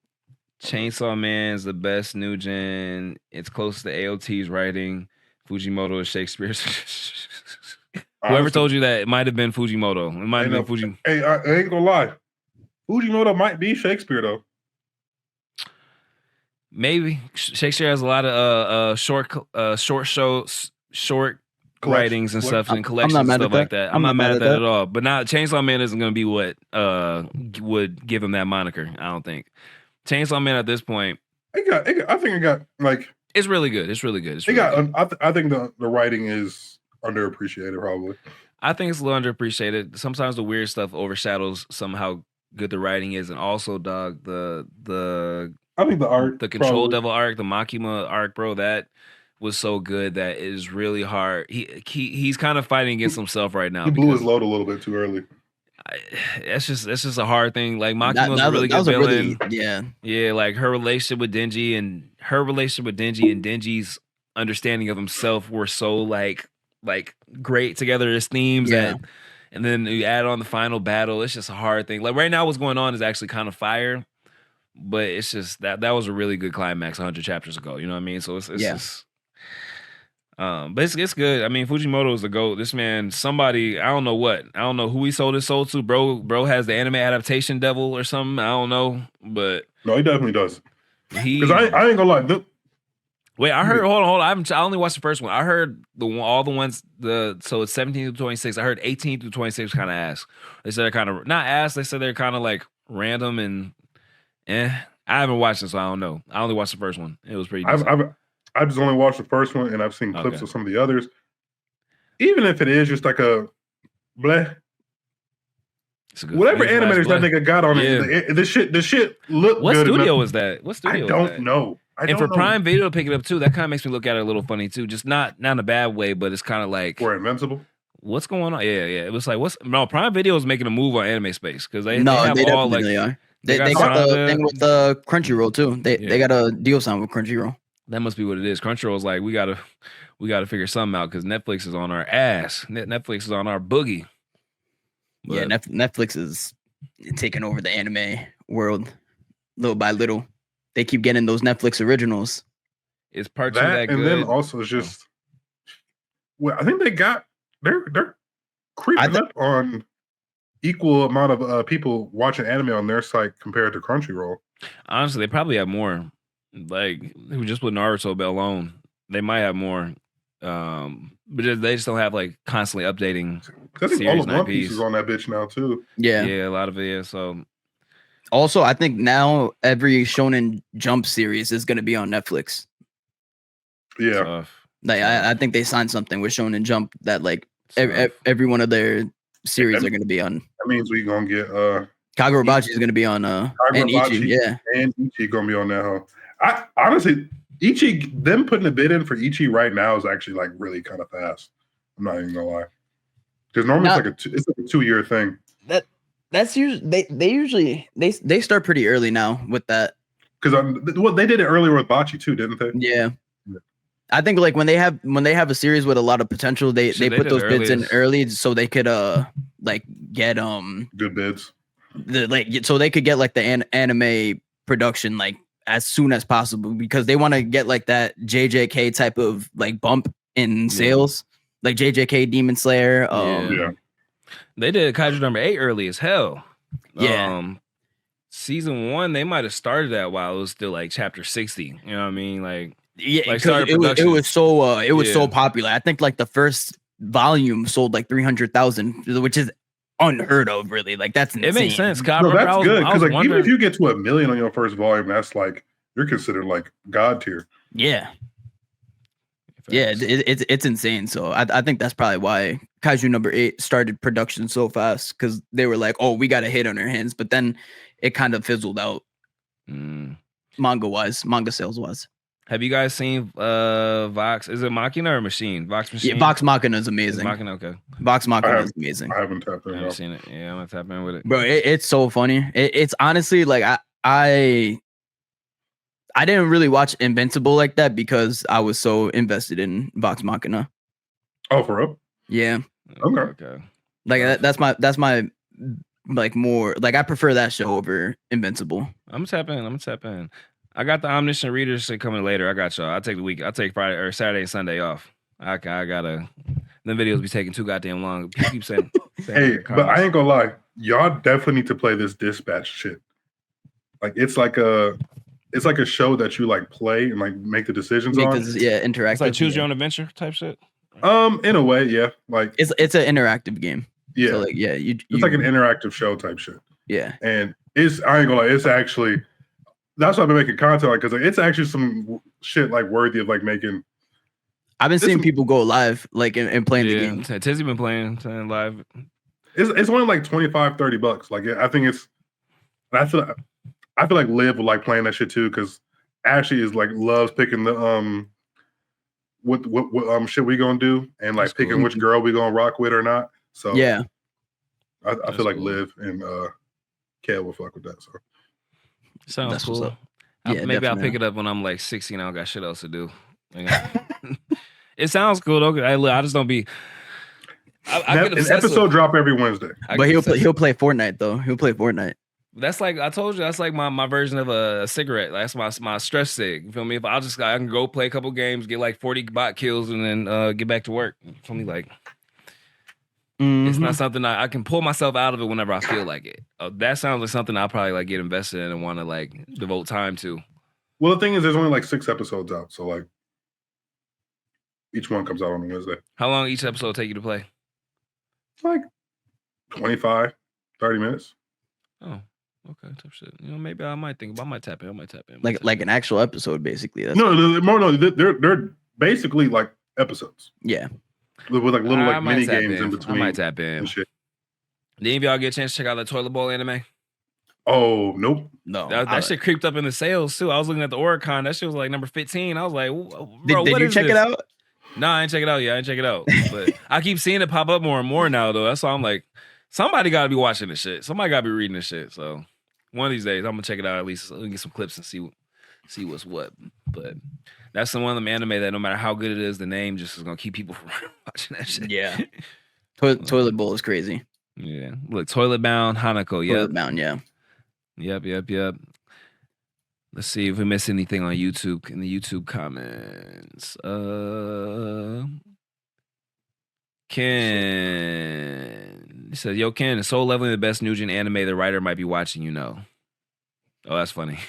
Chainsaw Man is the best new gen. It's close to AOT's writing. Fujimoto is Shakespeare's. Whoever told you that, it might have been Fujimoto. It might have been Fujimoto. Hey, I ain't gonna lie. Fujimoto might be Shakespeare though. Maybe Shakespeare has a lot of short writings and stuff and collections and stuff like that. I'm not mad at that at all. But now Chainsaw Man isn't going to be what would give him that moniker. I don't think Chainsaw Man at this point. I think it got like it's really good. It's really good. I think the writing is underappreciated. Probably. I think it's a little underappreciated. Sometimes the weird stuff overshadows somehow good the writing is, and also, dog, I think the art, the Control Devil arc, the Makima arc, bro, that was so good that it is really hard. He's kind of fighting against himself right now. He blew his load a little bit too early. That's just a hard thing. Like Makima's a really good villain. Yeah. Like her relationship with Denji and Denji's understanding of himself were so like great together as themes. And then you add on the final battle. It's just a hard thing. Like right now, what's going on is actually kind of fire. But it's just that was a really good climax 100 chapters ago. You know what I mean? So it's just, but it's good. I mean, Fujimoto is the GOAT. This man, somebody, I don't know who he sold his soul to. Bro has the anime adaptation devil or something. I don't know, but no, he definitely does. Because I ain't gonna lie. Wait, I heard. Hold on. I only watched the first one. I heard all the ones. So it's 17 through 26. I heard 18 through 26 kind of ass. They said they're kind of not ass. They said they're kind of like random and. I haven't watched it, so I don't know. I only watched the first one. It was pretty decent. I've just only watched the first one, and I've seen clips of some of the others. Even if it is just like a bleh, whatever animators that nigga got on it, the shit looked good. What studio was that? What studio? I don't know. And for Prime Video to pick it up too, that kind of makes me look at it a little funny too. Just not in a bad way, but it's kind of like for Invincible. What's going on? Yeah. It was like Prime Video is making a move on anime space because they have all like. Are. They got the thing with the Crunchyroll too. They got a deal signed with Crunchyroll. That must be what it is. Crunchyroll's like we gotta figure something out because Netflix is on our ass. Netflix is on our boogie. But, Netflix is taking over the anime world little by little. They keep getting those Netflix originals. Is part two that good? And then also just I think they're creeping up on equal amount of people watching anime on their site compared to Crunchyroll. Honestly, they probably have more. Like who just with Naruto alone, they might have more. But they just don't have like constantly updating. I think all of One Piece is on that bitch now too. Yeah, a lot of it. Yeah, so also, I think now every Shonen Jump series is going to be on Netflix. Yeah, like I think they signed something with Shonen Jump that like every one of their series are going to be on. That means we gonna get Kagurabachi is going to be on and Ichi, and Ichi gonna be on that. I honestly, Ichi, them putting a bid in for Ichi right now is actually like really kind of fast. I'm not even gonna lie, because normally it's like a 2-year thing. That's usually they usually start pretty early now with that. Because they did it earlier with Bachi too, didn't they? Yeah. I think like when they have a series with a lot of potential, they put those bids in early so they could like get good bids. So they could get like the anime production like as soon as possible because they want to get like that JJK type of like bump in sales, like JJK Demon Slayer. They did Kaiju number 8 early as hell. Season 1 they might have started that while it was still like chapter 60. You know what I mean? Like it was so popular. I think like the first volume sold like 300,000, which is unheard of, really. Like that's insane. It makes sense. No, that's good because like even if you get to 1 million on your first volume, that's like you're considered like god tier. Yeah, it's insane. So I think that's probably why Kaiju number 8 started production so fast because they were like, oh, we got a hit on our hands, but then it kind of fizzled out. Manga sales wise. Have you guys seen Vox? Is it Machina or Machine? Vox Machine? Yeah, Vox Machina is Is amazing. Machina, okay. Vox Machina have- is amazing. I haven't tapped I in. haven't No. seen it. Yeah, I'm gonna tap in with it. Bro, it's so funny. It's honestly like I didn't really watch Invincible like that because I was so invested in Vox Machina. Oh, for real? Yeah, Okay. like that's my like more like I prefer that show over Invincible. I'm gonna tap in. I got the omniscient reader shit coming later. I got y'all. I take the week. I take Friday or Saturday and Sunday off. I gotta. Them videos be taking too goddamn long. People keep saying Hey, but I ain't gonna lie. Y'all definitely need to play this dispatch shit. Like it's like a show that you like play and like make the decisions on. Interactive. It's like choose your own adventure type shit. In a way, yeah. Like it's an interactive game. yeah, So like it's like an interactive show type shit. Yeah, and I ain't gonna lie, it's actually that's why I've been making content like because like, it's actually some shit like worthy of like making. I've been seeing people go live like and playing the game. Tizzy been playing live. It's only like $25-$30. Like I think it's. I feel like Liv would like playing that shit too because Ashley is like loves picking the what shit we gonna do and like picking which girl we gonna rock with or not. So yeah, I feel like Liv and Kale will fuck with that. So sounds That's cool. Yeah, maybe I'll pick it up when I'm like 16. I don't got shit else to do. It sounds cool though. I just don't be. An episode drop every Wednesday. But he'll play Fortnite though. He'll play Fortnite. That's like I told you. That's like my version of a cigarette. That's my stress cig. You feel me? If I can go play a couple games, get like 40 bot kills, and then get back to work. You feel me? Like it's not something I can pull myself out of it whenever I feel like it. That sounds like something I'll probably like get invested in and want to like devote time to. Well, the thing is, there's only like 6 episodes out, so like each one comes out on a Wednesday. How long each episode take you to play? Like 25, 30 minutes. Oh. Okay, tough shit. You know, maybe I might tap in. Like an actual episode, basically. They're basically like episodes. Yeah, with like little like mini games in between. I might tap in. Shit. Did any of y'all get a chance to check out the Toilet Bowl anime? Oh nope. No, that shit creeped up in the sales too. I was looking at the Oricon. That shit was like number 15. I was like, bro, did you check it out? No, I ain't check it out yet. I ain't check it out. But I keep seeing it pop up more and more now though. That's why I'm like, somebody got to be watching this shit. Somebody got to be reading this shit. So. One of these days, I'm gonna check it out at least. Get some clips and see what's what. But that's the one of them anime that no matter how good it is, the name just is gonna keep people from watching that shit. Yeah, Toilet Bowl is crazy. Yeah, look, Toilet Bound Hanako. Yep, Toilet Bound. Yeah. Yep. Let's see if we miss anything on YouTube in the YouTube comments. Ken says, "Yo, Ken, is Soul Leveling the best Nugent anime the writer might be watching? You know." Oh, that's funny.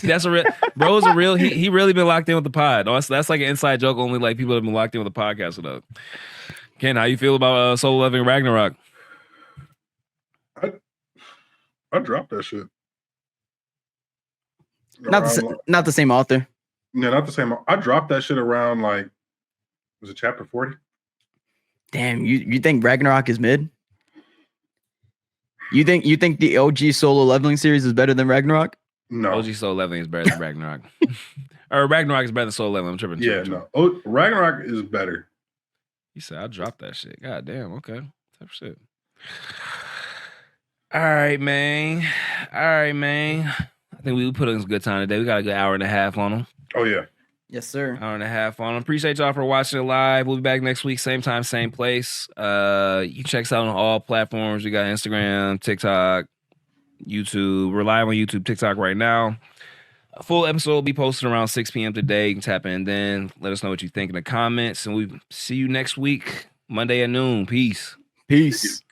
That's a real bro's a real. He really been locked in with the pod. Oh, that's like an inside joke. Only like people that have been locked in with the podcast with us. Ken, how you feel about Soul Leveling Ragnarok? I dropped that shit. Not the same author. No, not the same. I dropped that shit around like was it chapter 40? Damn, you think Ragnarok is mid? You think the OG Solo Leveling series is better than Ragnarok? No. OG Solo Leveling is better than Ragnarok. Or Ragnarok is better than Solo Leveling. I'm tripping. No. Ragnarok is better. He said, I dropped that shit. God damn, okay. Type shit. All right, man. I think we put in some good time today. We got a good hour and a half on them. Oh, yeah. Yes, sir. Hour and a half on them. Appreciate y'all for watching it live. We'll be back next week, same time, same place. You check us out on all platforms. We got Instagram, TikTok, YouTube. We're live on YouTube, TikTok right now. A full episode will be posted around 6 p.m. today. You can tap in then. Let us know what you think in the comments. And we see you next week, Monday at noon. Peace. Peace.